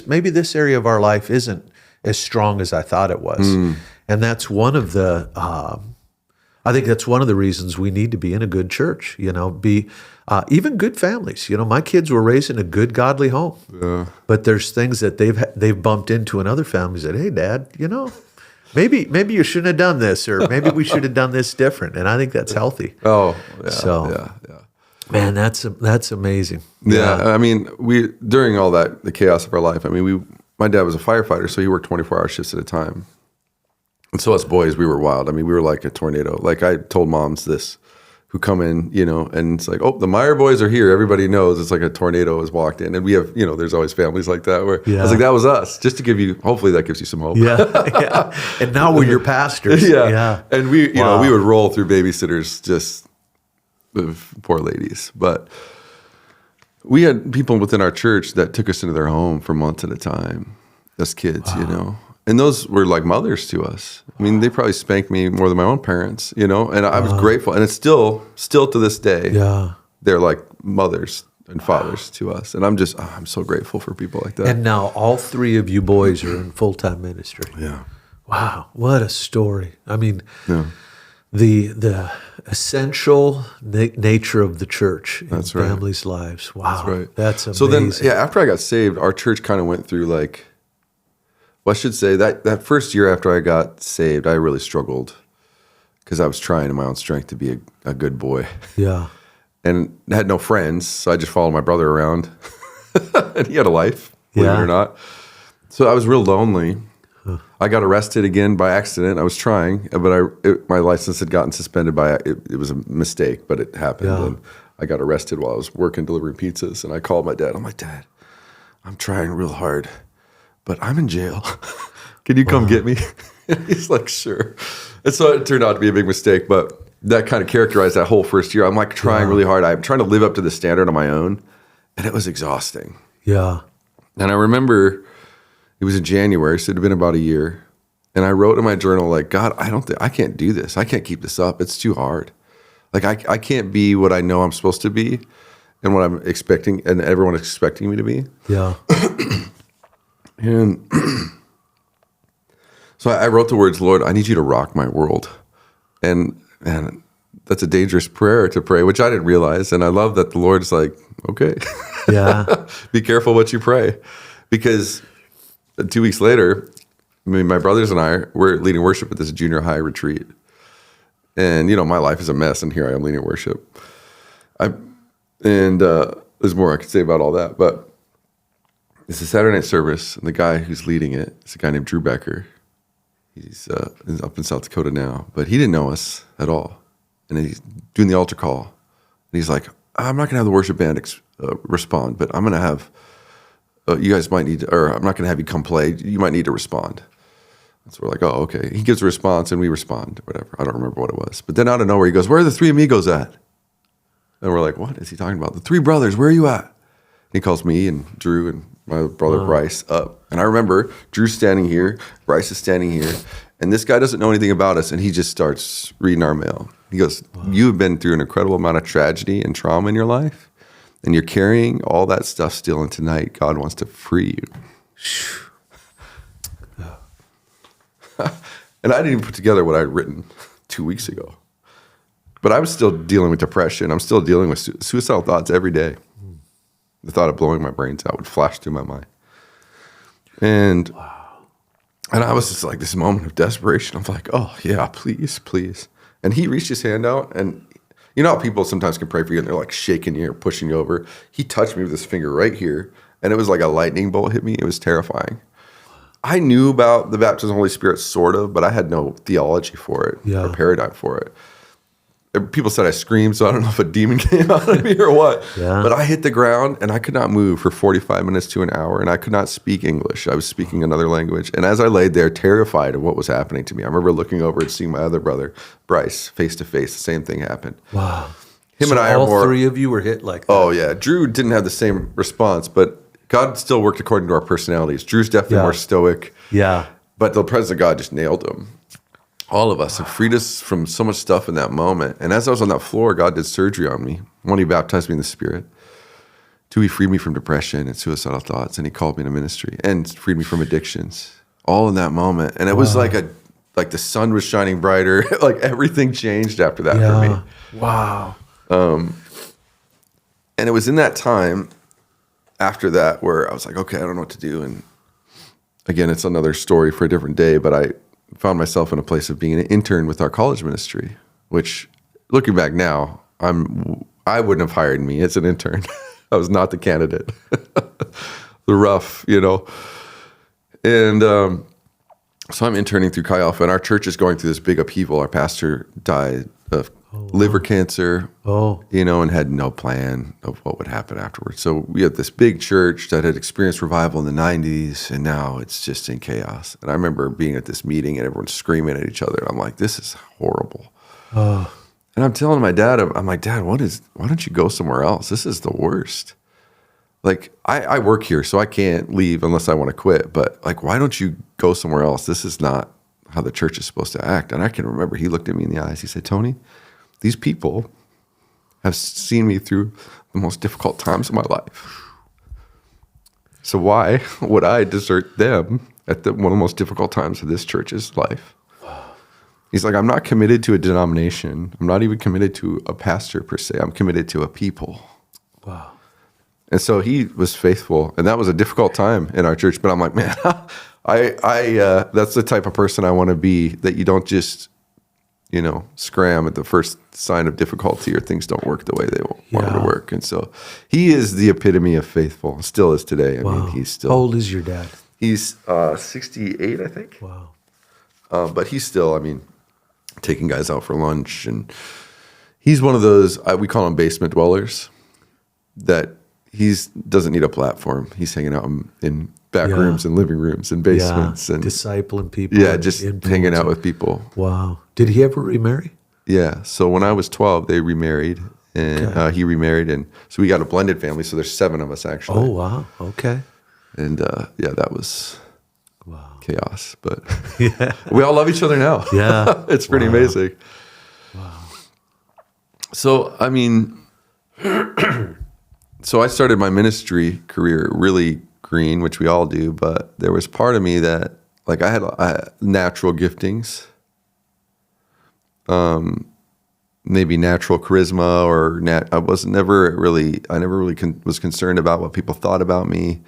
maybe this area of our life isn't as strong as I thought it was. And that's one of the, I think that's one of the reasons we need to be in a good church, you know, be even good families. You know, my kids were raised in a good, godly home, but there's things that they've bumped into in other families that, hey, Dad, you know, maybe you shouldn't have done this, or maybe we should have done this different. And I think that's healthy. Oh, yeah. So, man, that's amazing. Yeah. I mean, during all that, the chaos of our life, I mean, my dad was a firefighter, so he worked 24-hour shifts at a time. And so us boys, we were wild. I mean, we were like a tornado. Like I told moms this, who come in, you know, and it's like, oh, the Meyer boys are here. Everybody knows it's like a tornado has walked in. And we have, you know, there's always families like that where I was like, that was us. Just to give you, hopefully that gives you some hope. Yeah. And now we're your pastors. Yeah. And we, you know, we would roll through babysitters, just poor ladies. But we had people within our church that took us into their home for months at a time, as kids, you know. And those were like mothers to us. I mean, they probably spanked me more than my own parents, you know, and I was grateful. And it's still to this day, they're like mothers and fathers to us. And I'm so grateful for people like that. And now all three of you boys are in full-time ministry. Yeah. Wow. What a story. I mean, the essential nature of the church in families' lives. Wow. That's right. That's amazing. So then, after I got saved, our church kind of went through like, well, I should say that first year after I got saved, I really struggled because I was trying in my own strength to be a good boy. Yeah. And I had no friends, so I just followed my brother around. And he had a life, believe it or not. So I was real lonely. I got arrested again by accident. I was trying, but my license had gotten suspended it was a mistake, but it happened. Yeah. And I got arrested while I was working delivering pizzas. And I called my dad. I'm like, Dad, I'm trying real hard, but I'm in jail. Can you come get me? He's like, sure. And so it turned out to be a big mistake, but that kind of characterized that whole first year. I'm like trying really hard. I'm trying to live up to the standard on my own, and it was exhausting. Yeah. And I remember it was in January, so it had been about a year. And I wrote in my journal, like, God, I can't do this. I can't keep this up. It's too hard. Like, I can't be what I know I'm supposed to be and what I'm expecting, and everyone is expecting me to be. Yeah. And so I wrote the words, Lord, I need you to rock my world. And that's a dangerous prayer to pray, which I didn't realize. And I love that the Lord's like, okay, be careful what you pray. Because 2 weeks later, my brothers and I were leading worship at this junior high retreat. And, you know, my life is a mess, and here I am leading worship. There's more I could say about all that. But it's a Saturday night service, and the guy who's leading it is a guy named Drew Becker. He's up in South Dakota now, but he didn't know us at all. And he's doing the altar call. And he's like, I'm not going to have the worship band respond, but I'm going to have, you guys might need to, or I'm not going to have you come play. You might need to respond. And so we're like, oh, okay. He gives a response, and we respond, whatever. I don't remember what it was. But then out of nowhere, he goes, where are the three amigos at? And we're like, what is he talking about? The three brothers, where are you at? And he calls me and Drew and my brother Bryce up. And I remember Drew's standing here, Bryce is standing here, and this guy doesn't know anything about us, and he just starts reading our mail. He goes, you have been through an incredible amount of tragedy and trauma in your life, and you're carrying all that stuff still, and tonight God wants to free you. And I didn't even put together what I had written 2 weeks ago. But I was still dealing with depression. I'm still dealing with suicidal thoughts every day. The thought of blowing my brains out would flash through my mind. And I was just like this moment of desperation. I'm like, oh, yeah, please, please. And he reached his hand out, and You know how people sometimes can pray for you and they're like shaking you or pushing you over? He touched me with his finger right here, and it was like a lightning bolt hit me. It was terrifying. I knew about the baptism of the Holy Spirit, sort of, but I had no theology for it or paradigm for it. People said I screamed, so I don't know if a demon came out of me or what. But I hit the ground, and I could not move for 45 minutes to an hour, and I could not speak English. I was speaking another language. And as I laid there, terrified of what was happening to me, I remember looking over and seeing my other brother, Bryce, face to face. The same thing happened. Wow. Him and I all are more, three of you were hit like that? Oh, yeah. Drew didn't have the same response, but God still worked according to our personalities. Drew's definitely more stoic. Yeah. But the presence of God just nailed him. All of us, and freed us from so much stuff in that moment. And as I was on that floor, God did surgery on me. One, he baptized me in the Spirit. Two, he freed me from depression and suicidal thoughts, and he called me to ministry and freed me from addictions. All in that moment. And it was like the sun was shining brighter. Like everything changed after that for me. Wow. And it was in that time after that where I was like, okay, I don't know what to do. And again, it's another story for a different day, but I found myself in a place of being an intern with our college ministry, which, looking back now, I wouldn't have hired me as an intern. I was not the candidate. The rough, And so I'm interning through Chi Alpha, and our church is going through this big upheaval. Our pastor died of liver cancer, and had no plan of what would happen afterwards. So we had this big church that had experienced revival in the 90s, and now it's just in chaos. And I remember being at this meeting and everyone's screaming at each other. And I'm like, this is horrible. And I'm telling my dad, I'm like, Dad, why don't you go somewhere else? This is the worst. Like, I work here, so I can't leave unless I want to quit. But like, why don't you go somewhere else? This is not how the church is supposed to act. And I can remember he looked at me in the eyes. He said, Tony, these people have seen me through the most difficult times of my life. So why would I desert them at one of the most difficult times of this church's life? He's like, I'm not committed to a denomination. I'm not even committed to a pastor per se. I'm committed to a people. Wow. And so he was faithful, and that was a difficult time in our church. But I'm like, man, I that's the type of person I want to be, that you don't just scram at the first sign of difficulty or things don't work the way they want them to work. And so he is the epitome of faithful, still is today. I mean, he's still. How old is your dad? He's 68, I think. Wow. But he's still, taking guys out for lunch. And he's one of those, we call him basement dwellers, that he doesn't need a platform. He's hanging out in back rooms and living rooms and basements and discipling people. Yeah, just hanging out with people. Wow. Did he ever remarry? Yeah. So when I was 12, they remarried, and he remarried, and so we got a blended family. So there's 7 of us actually. Oh wow. Okay. And that was chaos, but we all love each other now. Yeah, it's pretty amazing. Wow. So so I started my ministry career really green, which we all do, but there was part of me that, like, I had natural giftings, maybe natural charisma, or I never really was concerned about what people thought about me.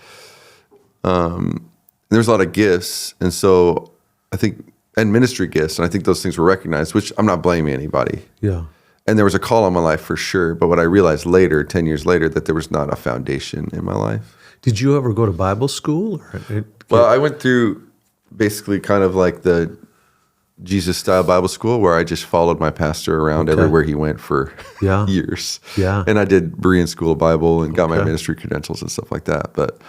There's a lot of gifts, and so I think, and ministry gifts, and I think those things were recognized, which I'm not blaming anybody. Yeah. And there was a call on my life for sure, but what I realized later, 10 years later, that there was not a foundation in my life. Did you ever go to Bible school? Well, I went through basically kind of like the Jesus-style Bible school, where I just followed my pastor around everywhere he went for years. Yeah. And I did Berean School of Bible and got my ministry credentials and stuff like that. But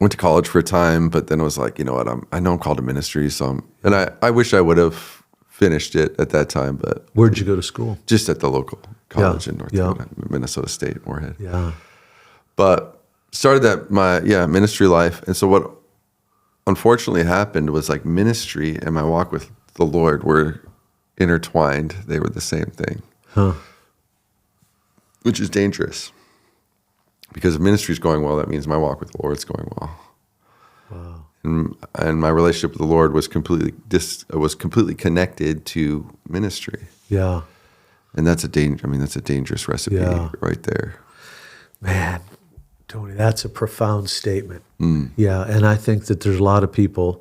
went to college for a time, but then I was like, you know what, I know I'm called to ministry, so I wish I would have finished it at that time. But where'd you go to school? Just at the local college in North Dakota, Minnesota State, Moorhead. Yeah. But started my ministry life, and so what unfortunately happened was, like, ministry and my walk with the Lord were intertwined. They were the same thing, which is dangerous. Because if ministry is going well, that means my walk with the Lord is going well. Wow. And my relationship with the Lord was completely connected to ministry. Yeah. And that's a dangerous recipe right there. Man, Tony, that's a profound statement. Yeah, and I think that there's a lot of people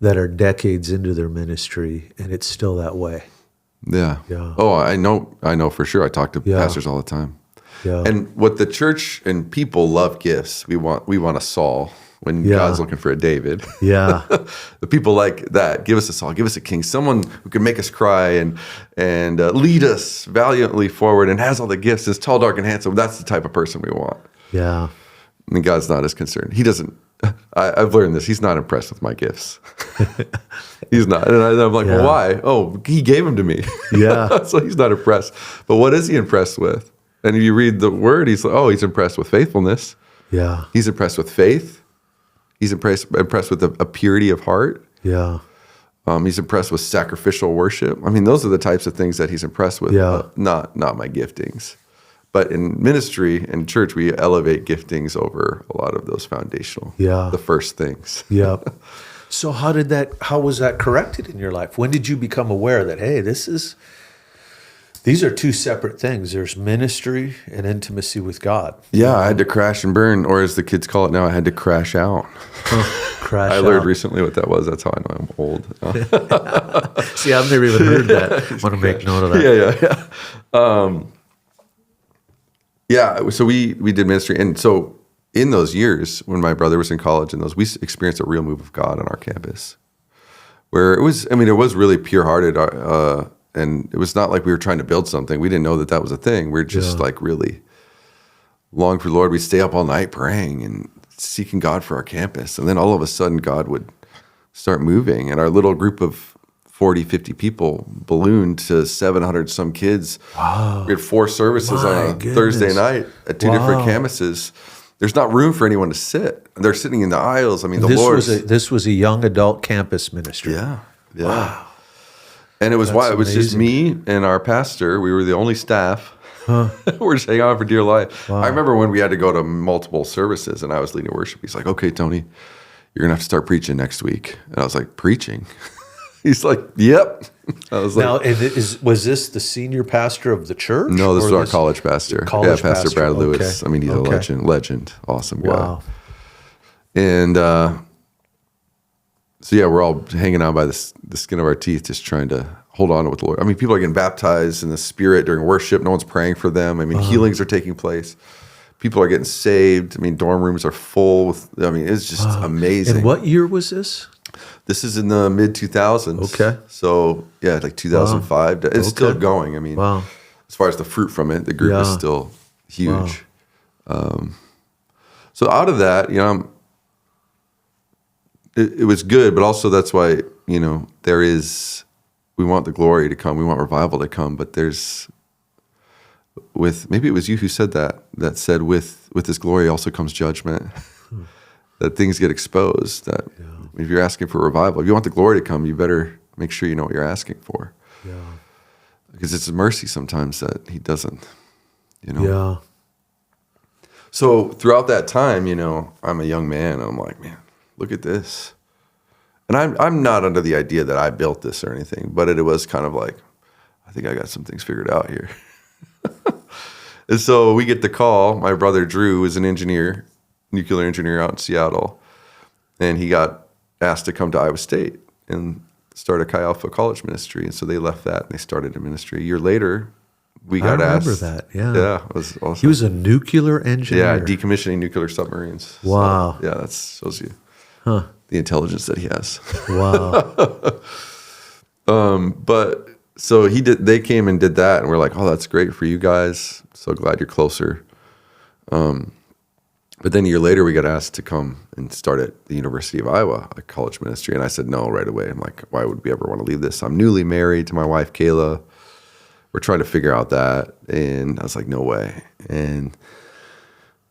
that are decades into their ministry, and it's still that way. Yeah. Yeah. Oh, I know for sure. I talk to pastors all the time. Yeah. And what the church and people love gifts. We want a Saul when God's looking for a David. Yeah. The people like that. Give us a Saul. Give us a king. Someone who can make us cry and lead us valiantly forward and has all the gifts. Is tall, dark, and handsome. That's the type of person we want. Yeah. And God's not as concerned. He doesn't. I've learned this. He's not impressed with my gifts. He's not. And I'm like, well, why? Oh, he gave them to me. Yeah. So he's not impressed. But what is he impressed with? And if you read the word, he's impressed with faithfulness. Yeah. He's impressed with faith. He's impressed with a purity of heart. Yeah. He's impressed with sacrificial worship. I mean, those are the types of things that he's impressed with. Yeah. Not my giftings. But in ministry and church, we elevate giftings over a lot of those foundational, the first things. Yeah. So how was that corrected in your life? When did you become aware that, hey, these are two separate things. There's ministry and intimacy with God. Yeah, I had to crash and burn, or as the kids call it now, I had to crash out. I learned recently what that was. That's how I know I'm old. See, I've never even heard that. I want to make note of that. Yeah. So we did ministry. And so in those years when my brother was in college we experienced a real move of God on our campus where it was really pure hearted. And it was not like we were trying to build something. We didn't know that was a thing. We were just like really longing for the Lord. We'd stay up all night praying and seeking God for our campus. And then all of a sudden God would start moving. And our little group of 40, 50 people ballooned to 700 some kids. Wow. We had 4 services on a Thursday night at 2 different campuses. There's not room for anyone to sit. They're sitting in the aisles. I mean, this was a young adult campus ministry. Yeah. Wow. And it was just me and our pastor. We were the only staff. We're just hanging on for dear life. Wow. I remember when we had to go to multiple services and I was leading worship. He's like, okay, Tony, you're going to have to start preaching next week. And I was like, preaching? He's like, yep. I was like, now, was this the senior pastor of the church? No, this was our college pastor. Pastor Brad Lewis. Okay. I mean, he's a legend, awesome guy. Wow. And so we're all hanging on by the skin of our teeth, just trying to hold on to what the Lord. I mean, people are getting baptized in the Spirit during worship. No one's praying for them. I mean, healings are taking place. People are getting saved. I mean, dorm rooms are full. It's just amazing. And what year was this? This is in the mid 2000s. Okay. So like 2005. Wow. It's still going. I mean, as far as the fruit from it, the group is still huge. Wow. So out of that, it was good, but also that's why, we want the glory to come. We want revival to come, but maybe it was you who said that said with this glory also comes judgment, that things get exposed, that if you're asking for revival, if you want the glory to come, you better make sure you know what you're asking for. Yeah. Because it's a mercy sometimes that he doesn't, Yeah. So throughout that time, I'm a young man and I'm like, man, look at this. And I'm not under the idea that I built this or anything, but it was kind of like, I think I got some things figured out here. And so we get the call. My brother Drew is an engineer, nuclear engineer out in Seattle, and he got asked to come to Iowa State and start a Chi Alpha college ministry. And so they left that and they started a ministry. A year later, we got asked. I remember that, yeah. Yeah, it was awesome. He was a nuclear engineer. Yeah, decommissioning nuclear submarines. Wow. So, that shows you the intelligence that he has. Wow. But so they came and did that, and we're like, oh, that's great for you guys. So glad you're closer. But then a year later, we got asked to come and start at the University of Iowa, a college ministry. And I said no right away. I'm like, why would we ever want to leave this? I'm newly married to my wife, Kayla. We're trying to figure out that. And I was like, no way. And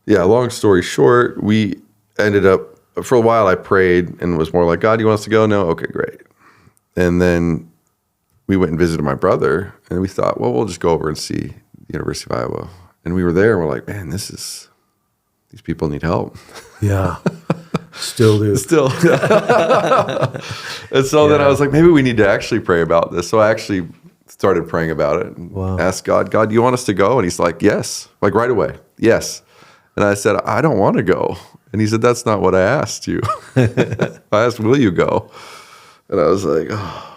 long story short, we ended up, for a while I prayed and was more like, God, you want us to go? No? Okay, great. And then we went and visited my brother, and we thought, well, we'll just go over and see the University of Iowa. And we were there, and we're like, man, these people need help. Yeah. Still do. Still. And so then I was like, maybe we need to actually pray about this. So I actually started praying about it and asked God, do you want us to go? And he's like, yes. Like right away, yes. And I said, I don't want to go. And he said, that's not what I asked you. I asked, will you go? And I was like, oh.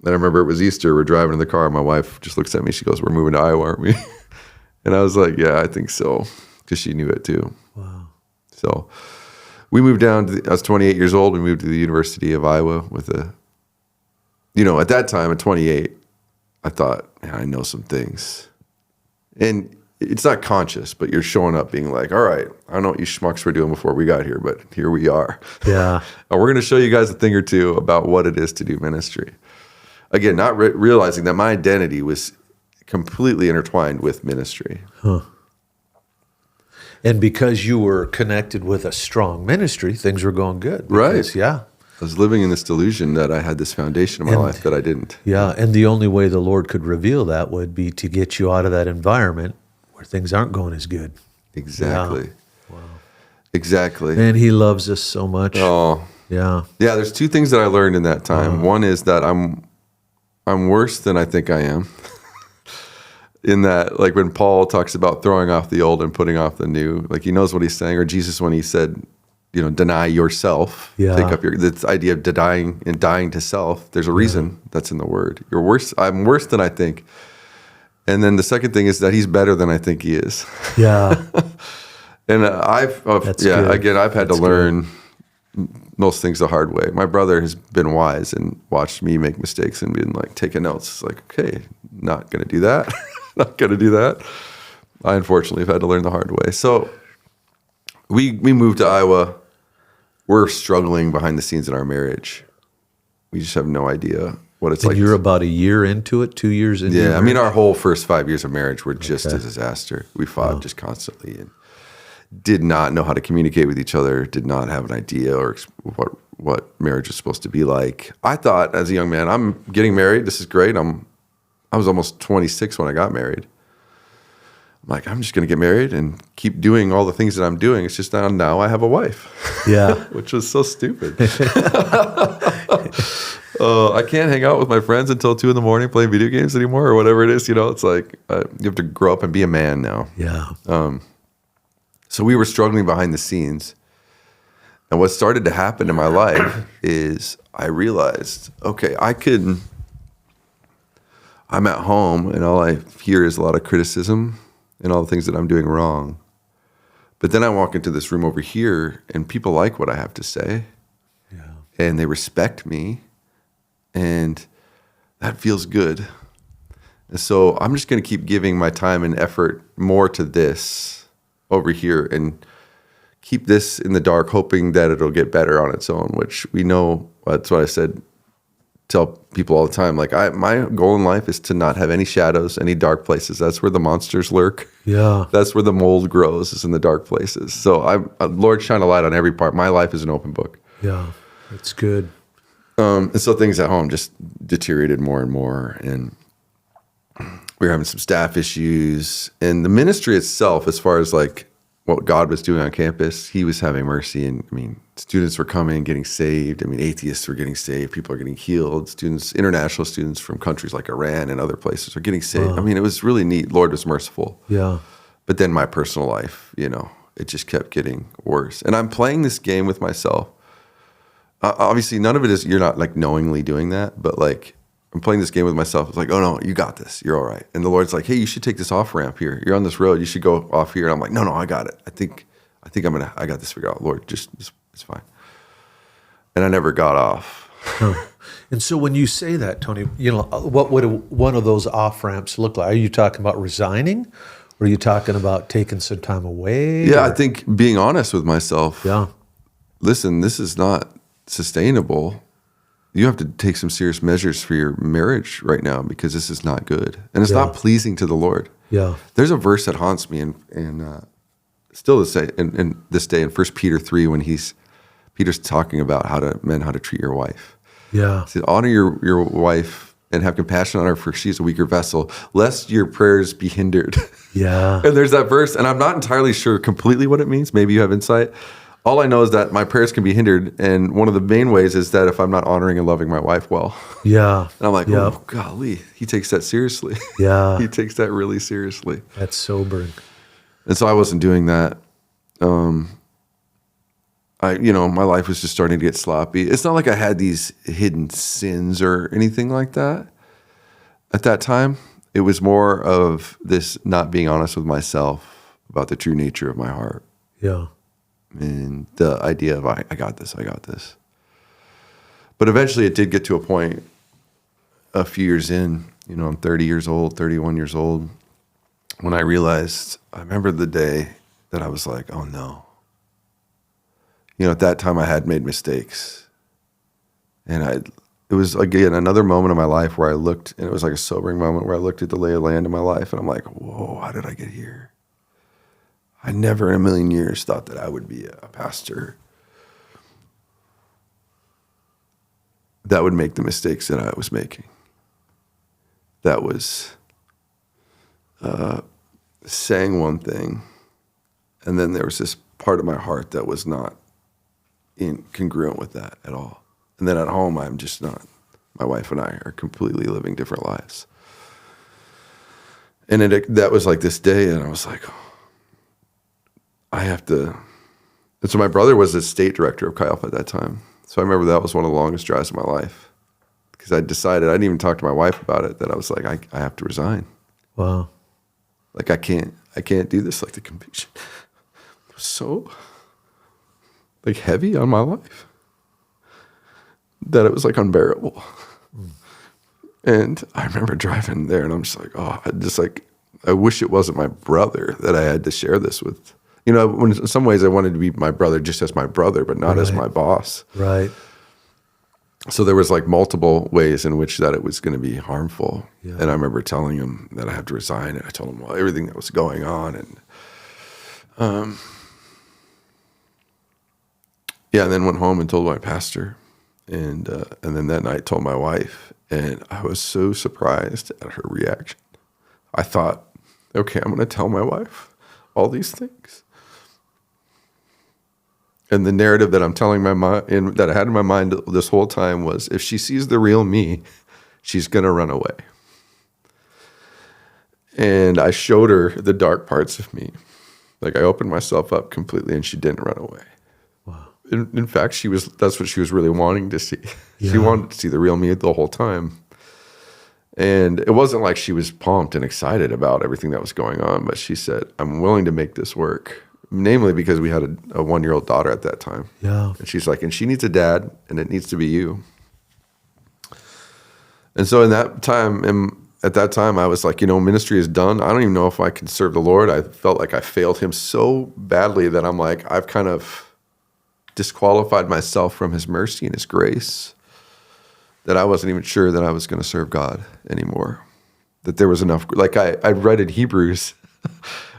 And I remember it was Easter. We're driving in the car. And my wife just looks at me. She goes, "We're moving to Iowa, aren't we?" And I was like, "Yeah, I think so," because she knew it too. Wow. So we moved down I was 28 years old. We moved to the University of Iowa with at that time at 28, I thought, "Man, I know some things." And it's not conscious, but you're showing up being like, "All right, I don't know what you schmucks were doing before we got here, but here we are." Yeah. And we're going to show you guys a thing or two about what it is to do ministry. Again, not realizing that my identity was completely intertwined with ministry. Huh. And because you were connected with a strong ministry, things were going good. Right. Yeah. I was living in this delusion that I had this foundation in my life that I didn't. Yeah. And the only way the Lord could reveal that would be to get you out of that environment where things aren't going as good. Exactly. Yeah. Wow. Exactly. And he loves us so much. Oh. Yeah. Yeah, there's two things that I learned in that time. One is that I'm worse than I think I am. In that, like when Paul talks about throwing off the old and putting off the new, like he knows what he's saying. Or Jesus when he said, deny yourself. Yeah. Take up this idea of dying and dying to self. There's a reason that's in the word. You're worse. I'm worse than I think. And then the second thing is that he's better than I think he is. Yeah. And good. again, I've had to learn most things the hard way. My brother has been wise and watched me make mistakes and been like taking notes. It's like, okay, not going to do that. Not going to do that. I unfortunately have had to learn the hard way. So we moved to Iowa. We're struggling behind the scenes in our marriage. We just have no idea what it's like. You're about a year into it, 2 years into it? Yeah, I mean, our whole first 5 years of marriage were just a disaster. We fought just constantly and did not know how to communicate with each other, did not have an idea or what marriage is supposed to be like. I thought as a young man, I'm getting married. This is great. I was almost 26 when I got married. I'm like, I'm just going to get married and keep doing all the things that I'm doing. It's just now I have a wife. Yeah. Which was so stupid. I can't hang out with my friends until 2 a.m. playing video games anymore or whatever it is. It's like you have to grow up and be a man now. Yeah. So we were struggling behind the scenes. And what started to happen in my life is I realized, okay, I'm at home and all I hear is a lot of criticism and all the things that I'm doing wrong. But then I walk into this room over here and people like what I have to say. Yeah. And they respect me. And that feels good. And so I'm just going to keep giving my time and effort more to this over here and keep this in the dark, hoping that it'll get better on its own, which we know, that's what I tell people all the time. Like my goal in life is to not have any shadows, any dark places. That's where the monsters lurk. Yeah. That's where the mold grows, is in the dark places. So Lord, shine a light on every part. My life is an open book. Yeah, that's good. And so things at home just deteriorated more and more. And we were having some staff issues. And the ministry itself, as far as like what God was doing on campus, he was having mercy. And I mean, students were coming, getting saved. I mean, atheists were getting saved. People are getting healed. Students, international students from countries like Iran and other places are getting saved. I mean, it was really neat. Lord was merciful. Yeah. But then my personal life, it just kept getting worse. And I'm playing this game with myself. Obviously, none of it is, you're not like knowingly doing that, but like I'm playing this game with myself. It's like, oh no, you got this. You're all right. And the Lord's like, hey, you should take this off ramp here. You're on this road. You should go off here. And I'm like, no, I got it. I think I got this figured out. Lord, it's fine. And I never got off. And so when you say that, Tony, what would one of those off ramps look like? Are you talking about resigning? Or are you talking about taking some time away? Yeah, I think being honest with myself. Yeah. Listen, this is not sustainable. You have to take some serious measures for your marriage right now because this is not good. And it's not pleasing to the Lord. Yeah. There's a verse that haunts me and still in this day in 1 Peter 3 when Peter's talking about how to treat your wife. Yeah. He said, honor your wife and have compassion on her, for she is a weaker vessel, lest your prayers be hindered. Yeah. And there's that verse, and I'm not entirely sure completely what it means. Maybe you have insight. All I know is that my prayers can be hindered, and one of the main ways is that if I'm not honoring and loving my wife well. Yeah. And I'm like, oh, golly, he takes that seriously. Yeah. He takes that really seriously. That's sobering. And so I wasn't doing that. my life was just starting to get sloppy. It's not like I had these hidden sins or anything like that at that time. It was more of this not being honest with myself about the true nature of my heart. Yeah. And the idea of, I got this. But eventually it did get to a point a few years in, I'm 30 years old, 31 years old, when I realized, I remember the day that I was like, oh no. At that time I had made mistakes. And it was, again, another moment of my life where I looked, and it was like a sobering moment where I looked at the lay of land in my life, and I'm like, whoa, how did I get here? I never in a million years thought that I would be a pastor that would make the mistakes that I was making. That was saying one thing, and then there was this part of my heart that was not congruent with that at all. And then at home, I'm just not. My wife and I are completely living different lives. And that was like this day, and I was like, oh, I have to. And so my brother was the state director of Chi Alpha at that time. So I remember that was one of the longest drives of my life, because I decided, I didn't even talk to my wife about it, that I was like, I have to resign. Wow. Like, I can't do this. Like, the conviction was so heavy on my life that it was like unbearable. And I remember driving there, and I'm just like, I wish it wasn't my brother that I had to share this with. When in some ways I wanted to be my brother just as my brother, but not as my boss. Right. So there was like multiple ways in which that it was going to be harmful. Yeah. And I remember telling him that I have to resign, and I told him everything that was going on. And and then went home and told my pastor, and then that night told my wife, and I was so surprised at her reaction. I thought, okay, I'm going to tell my wife all these things. And the narrative that I'm telling that I had in my mind this whole time was, if she sees the real me, she's going to run away. And I showed her the dark parts of me. Like, I opened myself up completely, and she didn't run away. Wow. In fact, that's what she was really wanting to see. Yeah. She wanted to see the real me the whole time. And it wasn't like she was pumped and excited about everything that was going on, but she said, I'm willing to make this work. Namely because we had a 1-year-old daughter at that time. Yeah. And she's like, and she needs a dad, and it needs to be you. And so at that time, I was like, ministry is done. I don't even know if I can serve the Lord. I felt like I failed him so badly that I'm like, I've kind of disqualified myself from his mercy and his grace, that I wasn't even sure that I was going to serve God anymore. That there was enough, like I read in Hebrews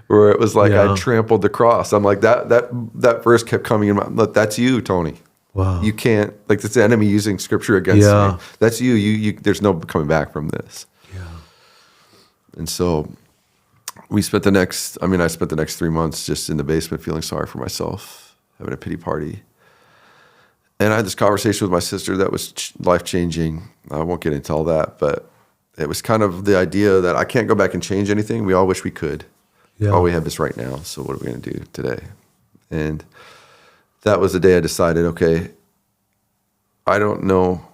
where it was like, I trampled the cross. I'm like, that verse kept coming in my mind. Look, that's you, Tony. Wow. You can't, like, that's the enemy using scripture against me. That's you. You. There's no coming back from this. Yeah. And so I spent the next 3 months just in the basement feeling sorry for myself, having a pity party. And I had this conversation with my sister that was life-changing. I won't get into all that, but it was kind of the idea that I can't go back and change anything. We all wish we could. Yeah. All we have is right now. So what are we going to do today? And that was the day I decided, okay, I don't know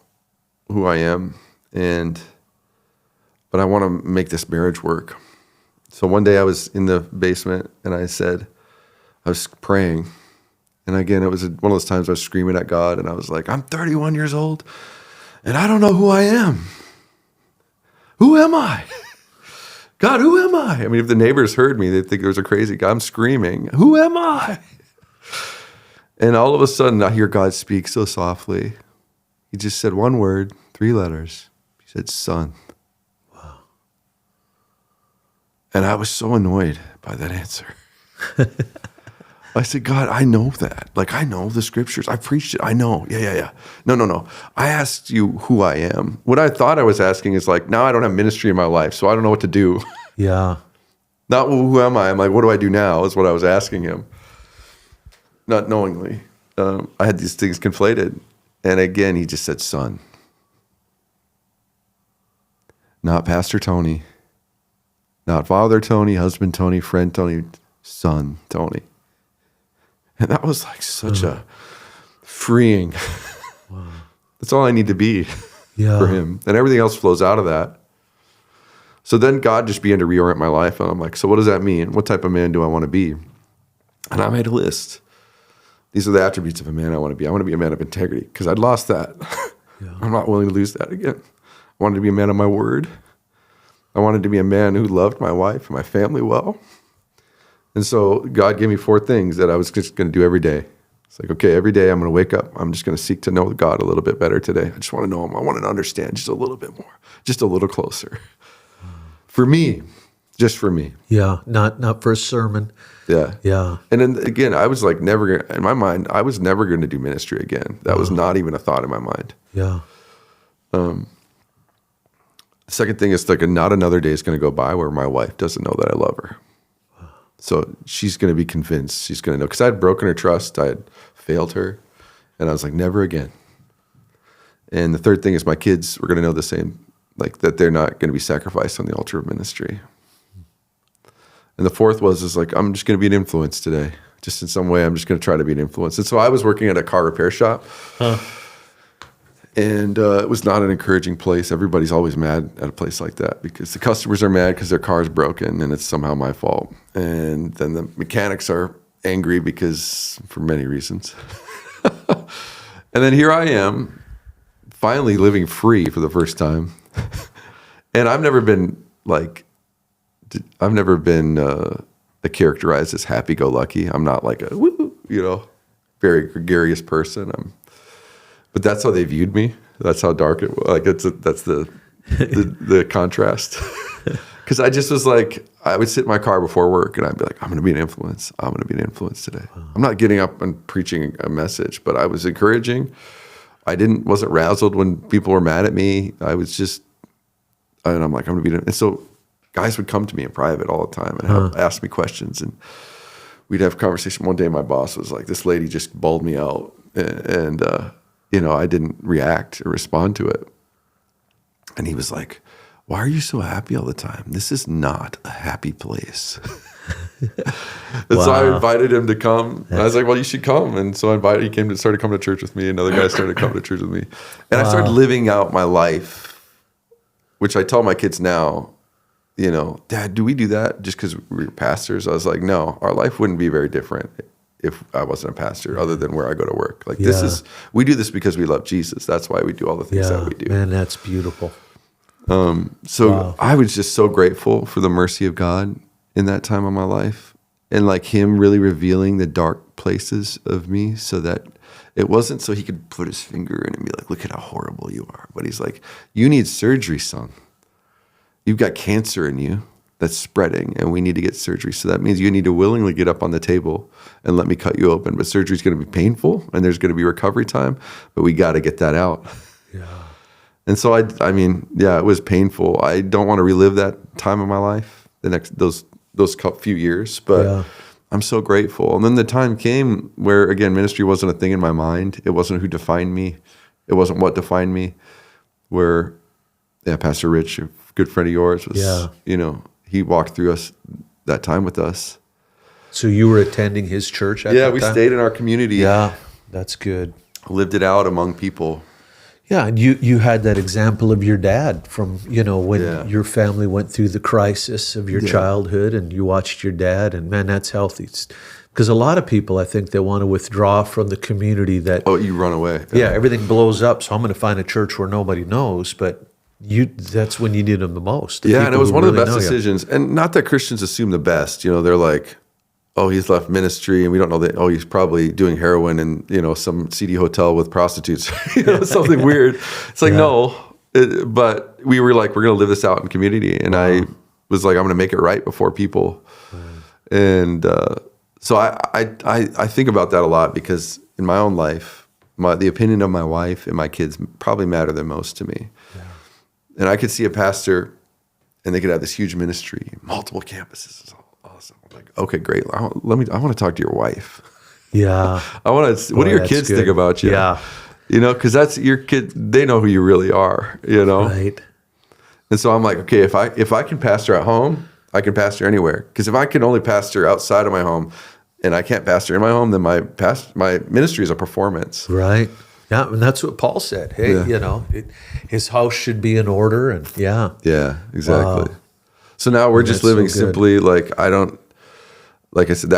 who I am, but I want to make this marriage work. So one day I was in the basement, and I was praying. And again, it was one of those times I was screaming at God, and I was like, I'm 31 years old, and I don't know who I am. Who am I? God, who am I? I mean, if the neighbors heard me, they'd think there was a crazy guy. I'm screaming, who am I? And all of a sudden, I hear God speak so softly. He just said one word, 3 letters. He said, son. Wow. And I was so annoyed by that answer. I said, God, I know that. Like, I know the scriptures. I preached it. I know. Yeah. No. I asked you who I am. What I thought I was asking is like, now I don't have ministry in my life, so I don't know what to do. Yeah. Not who am I? I'm like, what do I do now is what I was asking him. Not knowingly. I had these things conflated. And again, he just said, son. Not Pastor Tony. Not Father Tony, husband Tony, friend Tony, son Tony. And that was like such a freeing, that's all I need to be for him. And everything else flows out of that. So then God just began to reorient my life. And I'm like, so what does that mean? What type of man do I want to be? And I made a list. These are the attributes of a man I want to be. I want to be a man of integrity because I'd lost that. I'm not willing to lose that again. I wanted to be a man of my word. I wanted to be a man who loved my wife and my family well. And so God gave me 4 things that I was just going to do every day. It's like, okay, every day I'm going to wake up. I'm just going to seek to know God a little bit better today. I just want to know him. I want to understand just a little bit more, just a little closer. For me, just for me. Yeah, not for a sermon. Yeah. Yeah. And then again, I was like in my mind, I was never going to do ministry again. That was not even a thought in my mind. Yeah. The second thing is like not another day is going to go by where my wife doesn't know that I love her. So she's going to be convinced. She's going to know. Because I had broken her trust. I had failed her. And I was like, never again. And the third thing is my kids were going to know the same, like that they're not going to be sacrificed on the altar of ministry. And the fourth is like, I'm just going to be an influence today. Just in some way, I'm just going to try to be an influence. And so I was working at a car repair shop. And it was not an encouraging place. Everybody's always mad at a place like that because the customers are mad because their car's broken and it's somehow my fault. And then the mechanics are angry because for many reasons. And then here I am, finally living free for the first time. And I've never been characterized as happy-go-lucky. I'm not like a very gregarious person. But that's how they viewed me. That's how dark it was. Like that's the contrast. Because I just was like, I would sit in my car before work and I'd be like, I'm going to be an influence. I'm going to be an influence today. I'm not getting up and preaching a message, but I was encouraging. I wasn't razzled when people were mad at me. And I'm like, I'm going to be an. And so guys would come to me in private all the time and ask me questions, and we'd have a conversation. One day, my boss was like, "This lady just bawled me out," and I didn't react or respond to it. And he was like, "Why are you so happy all the time? This is not a happy place." And so I invited him to come. And I was like, "Well, you should come." And so he started coming to church with me. Another guy started coming to church with me. And I started living out my life, which I tell my kids now, Dad, do we do that just because we're pastors? I was like, no, our life wouldn't be very different if I wasn't a pastor, other than where I go to work. Like we do this because we love Jesus. That's why we do all the things that we do. Man, that's beautiful. I was just so grateful for the mercy of God in that time of my life, and like him really revealing the dark places of me, so that it wasn't so he could put his finger in and be like, look at how horrible you are. But he's like, you need surgery, son. You've got cancer in you that's spreading, and we need to get surgery. So that means you need to willingly get up on the table and let me cut you open. But surgery is going to be painful, and there's going to be recovery time, but we got to get that out. Yeah. And so it was painful. I don't want to relive that time of my life, those few years, but I'm so grateful. And then the time came where, again, ministry wasn't a thing in my mind. It wasn't who defined me. It wasn't what defined me. Where, Pastor Rich, a good friend of yours, was, he walked through that time with us. So you were attending his church at that time? Yeah, we stayed in our community. Yeah, that's good. Lived it out among people. Yeah, and you had that example of your dad from, when your family went through the crisis of your childhood, and you watched your dad, and man, that's healthy. Because a lot of people, I think, they want to withdraw from the community that... Oh, you run away. Yeah, everything blows up, so I'm going to find a church where nobody knows, but that's when you need them the most. Yeah, and it was one of the best decisions. And not that Christians assume the best. They're like, oh, he's left ministry, and we don't know that, oh, he's probably doing heroin in, some seedy hotel with prostitutes, something weird. It's like, no. But we were like, we're going to live this out in community. And I was like, I'm going to make it right before people. And so I think about that a lot, because in my own life, the opinion of my wife and my kids probably matter the most to me. Yeah. And I could see a pastor, and they could have this huge ministry, multiple campuses. It's awesome. I'm like, okay, great. I want to talk to your wife. Yeah. What do your kids think about you? Yeah. Because that's your kid. They know who you really are, Right. And so I'm like, okay, if I can pastor at home, I can pastor anywhere. Because if I can only pastor outside of my home, and I can't pastor in my home, then my ministry is a performance. Right. Yeah, and that's what Paul said. Hey, his house should be in order, and Yeah, exactly. Wow. So now we're just that's living so good. simply like I said,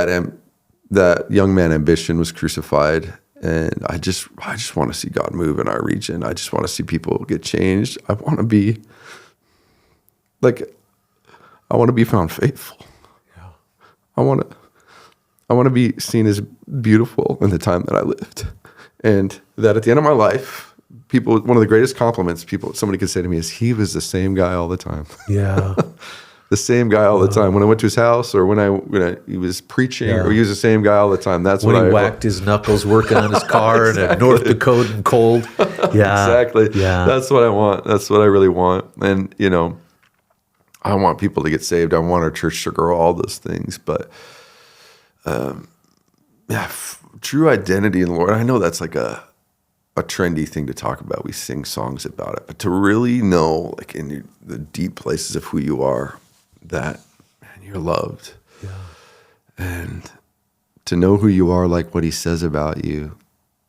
that young man ambition was crucified, and I just want to see God move in our region. I just want to see people get changed. I want to be found faithful. Yeah. I want to be seen as beautiful in the time that I lived, and that at the end of my life, one of the greatest compliments somebody could say to me is, he was the same guy all the time. Yeah. The same guy all the time. When I went to his house, or when he was preaching, or he was the same guy all the time. That's when what he whacked his knuckles working on his car in a North Dakotan cold. Yeah. Exactly. Yeah. That's what I want. That's what I really want. And, I want people to get saved. I want our church to grow, all those things. But, true identity in the Lord, I know that's like a trendy thing to talk about. We sing songs about it. But to really know, like in the deep places of who you are, that, man, you're loved. Yeah. And to know who you are, like what he says about you,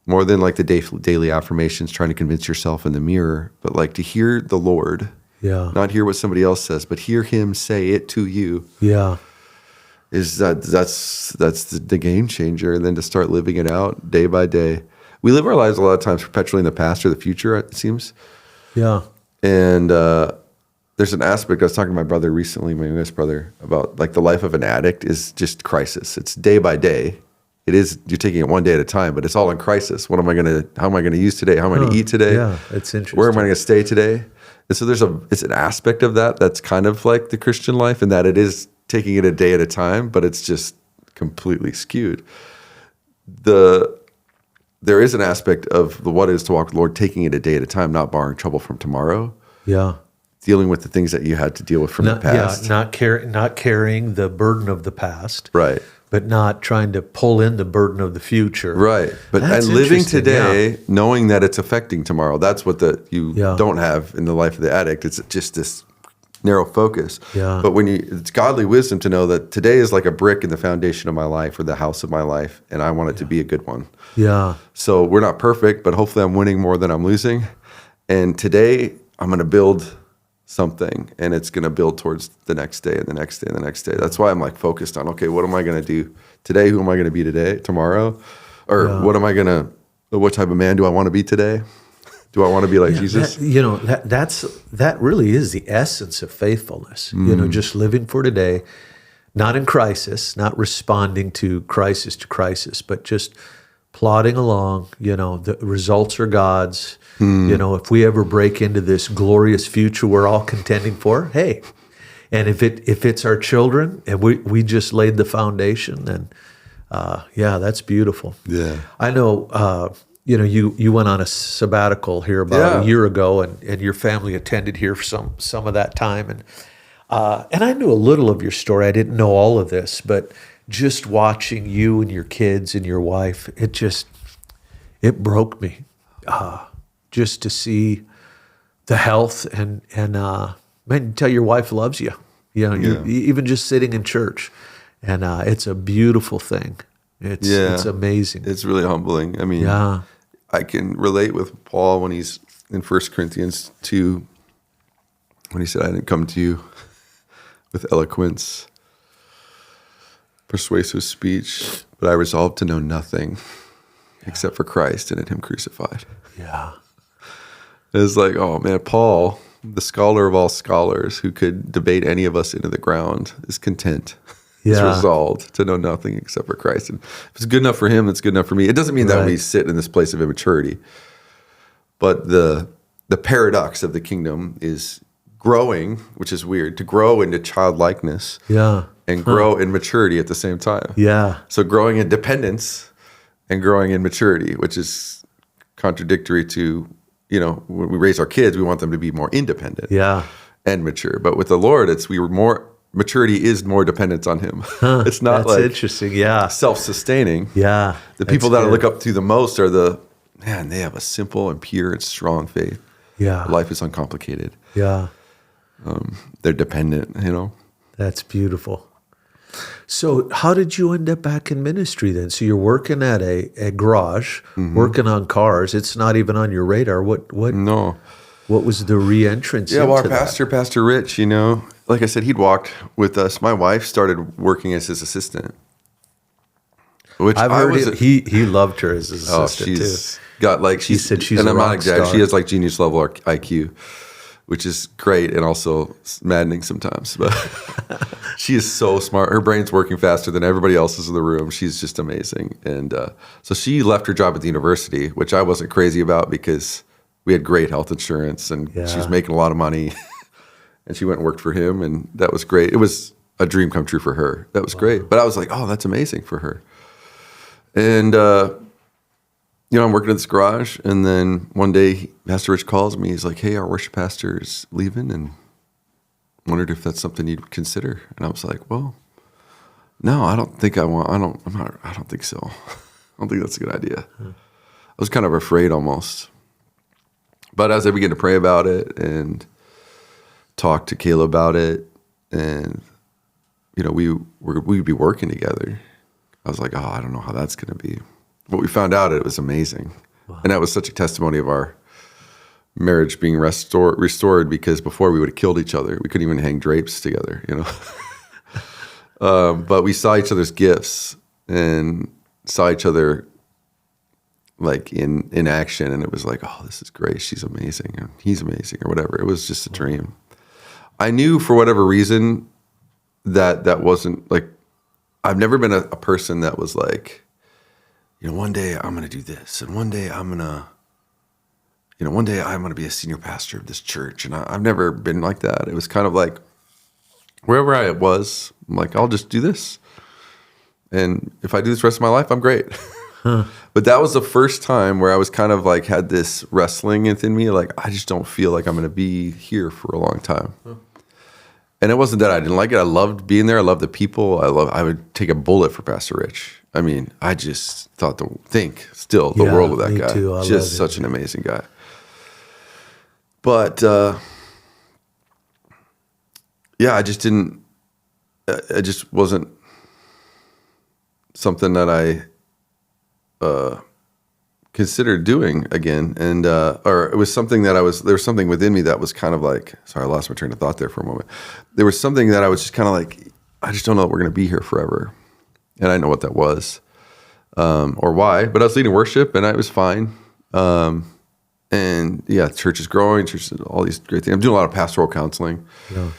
more than like the daily affirmations trying to convince yourself in the mirror, but like to hear the Lord, not hear what somebody else says, but hear him say it to you. Yeah. That's the game changer. And then to start living it out day by day. We live our lives a lot of times perpetually in the past or the future, it seems. Yeah. And there's an aspect, I was talking to my brother recently, my youngest brother, about like the life of an addict is just crisis. It's day by day. It is, you're taking it one day at a time, but it's all in crisis. How am I going to use today? How am I going to eat today? Yeah, it's interesting. Where am I going to stay today? And so it's an aspect of that's kind of like the Christian life, in that it is taking it a day at a time, but it's just completely skewed. There is an aspect of what it is to walk with the Lord, taking it a day at a time, not borrowing trouble from tomorrow. Yeah. Dealing with the things that you had to deal with from the past. Yeah, not carrying the burden of the past. Right. But not trying to pull in the burden of the future. Right. But That's and living interesting, today, knowing that it's affecting tomorrow. That's what you don't have in the life of the addict. It's just this narrow focus. Yeah. But it's godly wisdom to know that today is like a brick in the foundation of my life, or the house of my life, and I want it to be a good one. Yeah. So we're not perfect, but hopefully I'm winning more than I'm losing. And today I'm going to build something, and it's going to build towards the next day and the next day and the next day. That's why I'm like focused on, okay, what am I going to do today? Who am I going to be tomorrow? Or what type of man do I want to be today? Do I want to be like Jesus? That really is the essence of faithfulness. Just living for today, not in crisis, not responding to crisis, but just plodding along. The results are God's. If we ever break into this glorious future we're all contending for, hey, and if it's our children and we just laid the foundation, then that's beautiful. Yeah, I know. You went on a sabbatical here about a year ago, and your family attended here for some of that time, and I knew a little of your story. I didn't know all of this, but just watching you and your kids and your wife, it broke me. Just to see the health and man, tell your wife loves you. Even just sitting in church, and it's a beautiful thing. It's amazing. It's really humbling. I mean, I can relate with Paul when he's in 1 Corinthians 2, when he said, I didn't come to you with eloquence, persuasive speech, but I resolved to know nothing except for Christ and in him crucified. Yeah. It's like, oh man, Paul, the scholar of all scholars, who could debate any of us into the ground, is content. He's resolved to know nothing except for Christ. And if it's good enough for him, it's good enough for me. It doesn't mean that we sit in this place of immaturity. But the paradox of the kingdom is growing, which is weird, to grow into childlikeness and grow in maturity at the same time. Yeah. So growing in dependence and growing in maturity, which is contradictory to, when we raise our kids, we want them to be more independent and mature. But with the Lord, maturity is more dependence on him. It's not like interesting. Self-sustaining. Yeah. The people that I look up to the most are they have a simple and pure and strong faith. Yeah. Life is uncomplicated. Yeah. They're dependent, That's beautiful. So how did you end up back in ministry then? So you're working at a garage, working on cars. It's not even on your radar. What No. what was the re-entrance Yeah, well, our into pastor, Pastor Rich, like I said, he'd walked with us. My wife started working as his assistant. Which I've heard he loved her as his assistant too. She's got like He said she's and a I'm not rock exaggerating. star. She has like genius level IQ, which is great and also maddening sometimes. But she is so smart. Her brain's working faster than everybody else's in the room. She's just amazing. And so she left her job at the university, which I wasn't crazy about because we had great health insurance and she was making a lot of money. And she went and worked for him, and that was great. It was a dream come true for her. That was great. But I was like, oh, that's amazing for her. And, I'm working at this garage, and then one day Pastor Rich calls me. He's like, hey, our worship pastor is leaving, and wondered if that's something you'd consider. And I was like, well, no, I don't think I don't think so. I don't think that's a good idea. I was kind of afraid almost. But as I began to pray about it and talk to Kayla about it, and, we'd be working together. I was like, oh, I don't know how that's going to be. But we found out it was amazing. Wow. And that was such a testimony of our marriage being restored because before we would have killed each other. We couldn't even hang drapes together, But we saw each other's gifts and saw each other like in action. And it was like, oh, this is great. She's amazing. And he's amazing or whatever. It was just a dream. I knew for whatever reason that wasn't like, I've never been a person that was like, one day I'm going to do this, and one day I'm going to be a senior pastor of this church. And I've never been like that. It was kind of like wherever I was, I'm like, I'll just do this. And if I do this the rest of my life, I'm great. Huh. But that was the first time where I was kind of like had this wrestling within me. Like, I just don't feel like I'm going to be here for a long time. Huh. And it wasn't that I didn't like it. I loved being there. I loved the people. I would take a bullet for Pastor Rich. I mean, I just thought the world of that guy. Too. Just such an amazing guy. But I just didn't. It just wasn't something that I considered doing again, and or it was something that there was something within me that was kind of like, sorry, I lost my train of thought there for a moment. There was something that I was just kind of like, I just don't know that we're going to be here forever, and I didn't know what that was or why. But I was leading worship, and I was fine. And yeah, church is growing. Church is all these great things. I'm doing a lot of pastoral counseling. Yeah.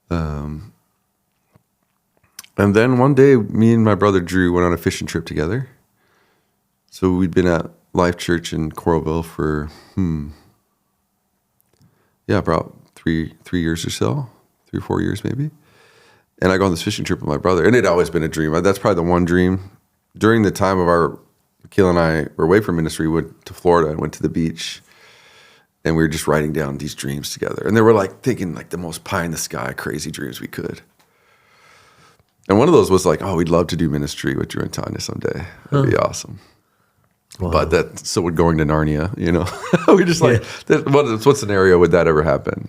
And then one day, me and my brother Drew went on a fishing trip together. So we'd been at Life Church in Coralville for, about 3 years or so, 3 or 4 years maybe. And I go on this fishing trip with my brother, and it had always been a dream. That's probably the one dream. During the time of Kayla and I were away from ministry, we went to Florida and went to the beach, and we were just writing down these dreams together. And they were like thinking like the most pie in the sky, crazy dreams we could. And one of those was like, oh, we'd love to do ministry with Drew and Tanya someday. That'd be awesome. Wow. But that's so we're going to Narnia, we just like, what scenario would that ever happen?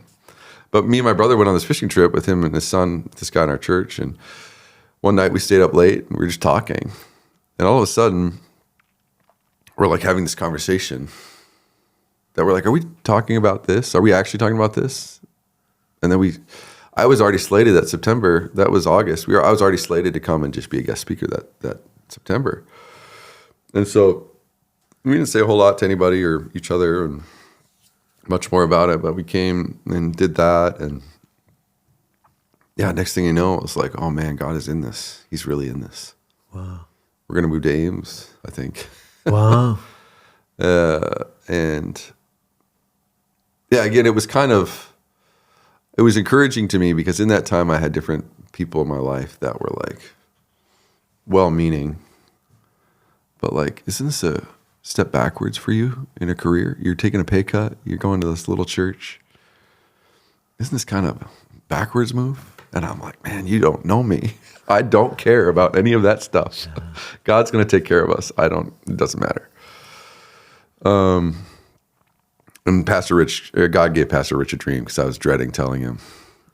But me and my brother went on this fishing trip with him and his son, this guy in our church. And one night we stayed up late and we were just talking. And all of a sudden, we're like having this conversation that we're like, are we talking about this? Are we actually talking about this? And then I was already slated that September. That was August. I was already slated to come and just be a guest speaker that September. And so we didn't say a whole lot to anybody or each other and much more about it, but we came and did that. And next thing you know, it was like, oh man, God is in this. He's really in this. Wow. We're going to move to Ames, I think. Wow. And again, it was encouraging to me because in that time I had different people in my life that were like well-meaning, but like, isn't this a step backwards for you in a career? You're taking a pay cut. You're going to this little church. Isn't this kind of a backwards move? And I'm like, man, you don't know me. I don't care about any of that stuff. Yeah. God's going to take care of us. It doesn't matter. And Pastor Rich, God gave Pastor Rich a dream because I was dreading telling him.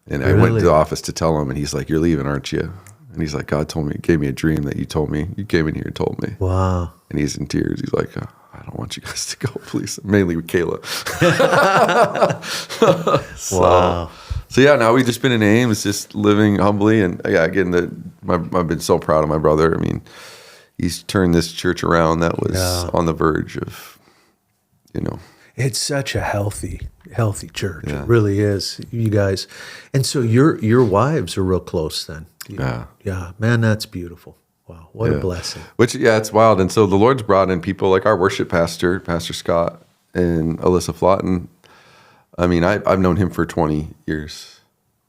And I went to the office to tell him, and he's like, you're leaving, aren't you? And he's like, God gave me a dream that you told me. You came in here and told me. Wow. And he's in tears. He's like, I don't want you guys to go, please. Mainly with Kayla. Wow. So yeah, now we've just been in Ames, just living humbly. And yeah, again, I've been so proud of my brother. I mean, he's turned this church around that was on the verge of, It's such a healthy church. Yeah. It really is, you guys. And so your wives are real close then. Yeah. Yeah, man, that's beautiful. Wow, what a blessing. Which, it's wild. And so the Lord's brought in people like our worship pastor, Pastor Scott, and Alyssa Flotton. I mean, I've known him for 20 years.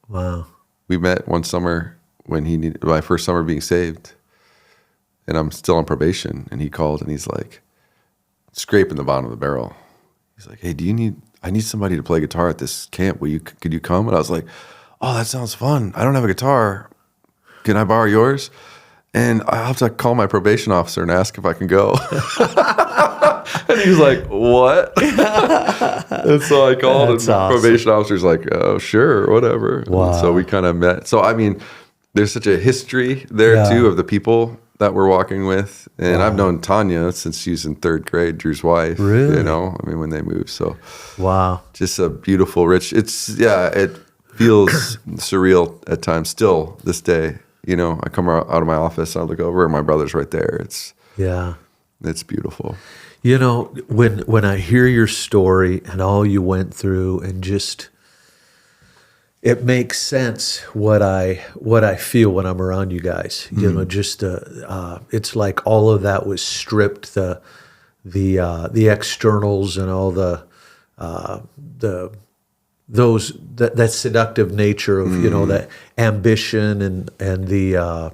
Wow. We met one summer when he needed my first summer being saved, and I'm still on probation. And he called and he's like, scraping the bottom of the barrel. He's like, hey, I need somebody to play guitar at this camp. Could you come? And I was like, oh, that sounds fun. I don't have a guitar. Can I borrow yours? And I have to call my probation officer and ask if I can go. And he was like, what? And so I called, and the probation officer's like, oh, sure, whatever. Wow. And so we kind of met. So, I mean, there's such a history there, too, of the people that we're walking with. And I've known Tanya since she's in third grade, Drew's wife. Really? When they moved. So, wow. Just a beautiful, rich, it feels surreal at times still this day. I come out of my office, I look over, and my brother's right there. It's beautiful. When I hear your story and all you went through, and just it makes sense what I feel when I'm around you guys. It's like all of that was stripped, the externals and all that seductive nature of that ambition and the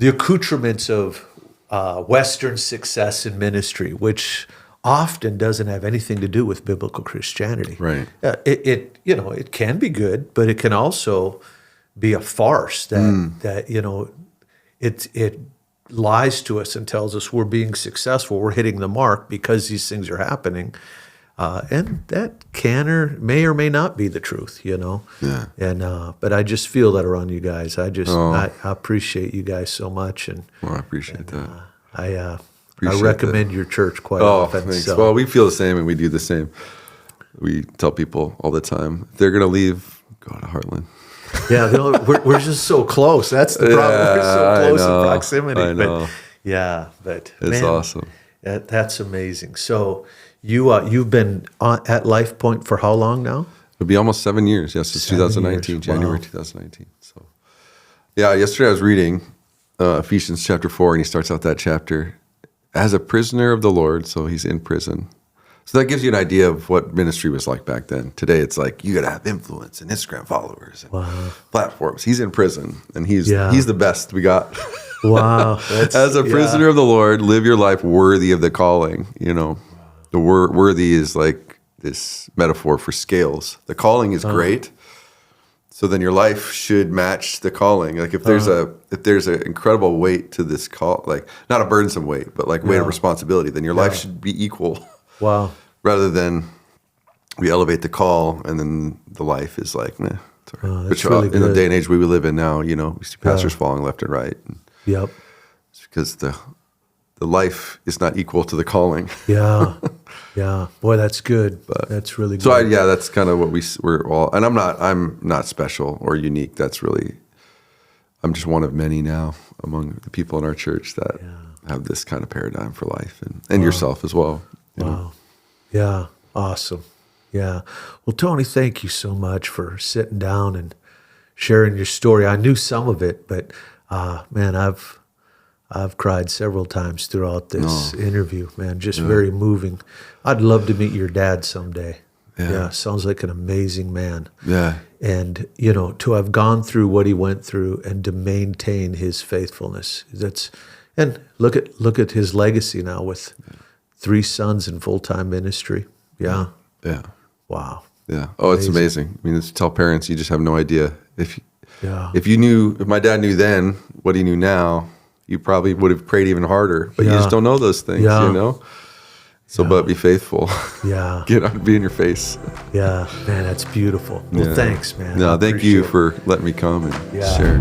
accoutrements of Western success in ministry, which often doesn't have anything to do with biblical Christianity. Right. It can be good, but it can also be a farce that it lies to us and tells us we're being successful, we're hitting the mark because these things are happening. And that may or may not be the truth, Yeah. And but I just feel that around you guys. I appreciate you guys so much, and I appreciate that. I recommend your church quite often. Thanks. So. Well, we feel the same, and we do the same. We tell people all the time, if they're going to leave, go to Heartland. Yeah, we're just so close. That's the problem. We're so close in proximity. I know. But It's man, awesome. That's amazing. So you've been at LifePointe for how long now? It'll be almost 7 years. Yes, it's 2019, January 2019. So, yesterday I was reading Ephesians chapter 4, and he starts out that chapter as a prisoner of the Lord. So he's in prison. So that gives you an idea of what ministry was like back then. Today it's like you got to have influence and Instagram followers and platforms. He's in prison, and he's the best we got. Wow. As a prisoner of the Lord, live your life worthy of the calling. The word worthy is like this metaphor for scales. The calling is great. So then your life should match the calling. Like if there's an incredible weight to this call, like not a burdensome weight, but like weight of responsibility, then your life should be equal. Wow. Rather than we elevate the call and then the life is like, nah, it's all right. That's really in the day and age we live in now, we see pastors falling left and right. Yep. It's because the life is not equal to the calling. Yeah. Boy, that's good. That's really good. So that's kind of what we're all. And I'm not special or unique. I'm just one of many now among the people in our church that have this kind of paradigm for life, and yourself as well. Wow. Yeah. Awesome. Yeah. Well, Tony, thank you so much for sitting down and sharing your story. I knew some of it, but man, I've cried several times throughout this interview, man. Just very moving. I'd love to meet your dad someday. Yeah, sounds like an amazing man. Yeah. And, to have gone through what he went through and to maintain his faithfulness. And look at his legacy now with 3 sons in full-time ministry. Yeah. Yeah. Wow. Yeah. Oh, it's amazing. I mean, to tell parents, you just have no idea. If my dad knew then what he knew now, you probably would have prayed even harder, but you just don't know those things, So, but be faithful. Yeah. Be in your face. Yeah. Man, that's beautiful. Well, thanks, man. No, thank you for letting me come and share.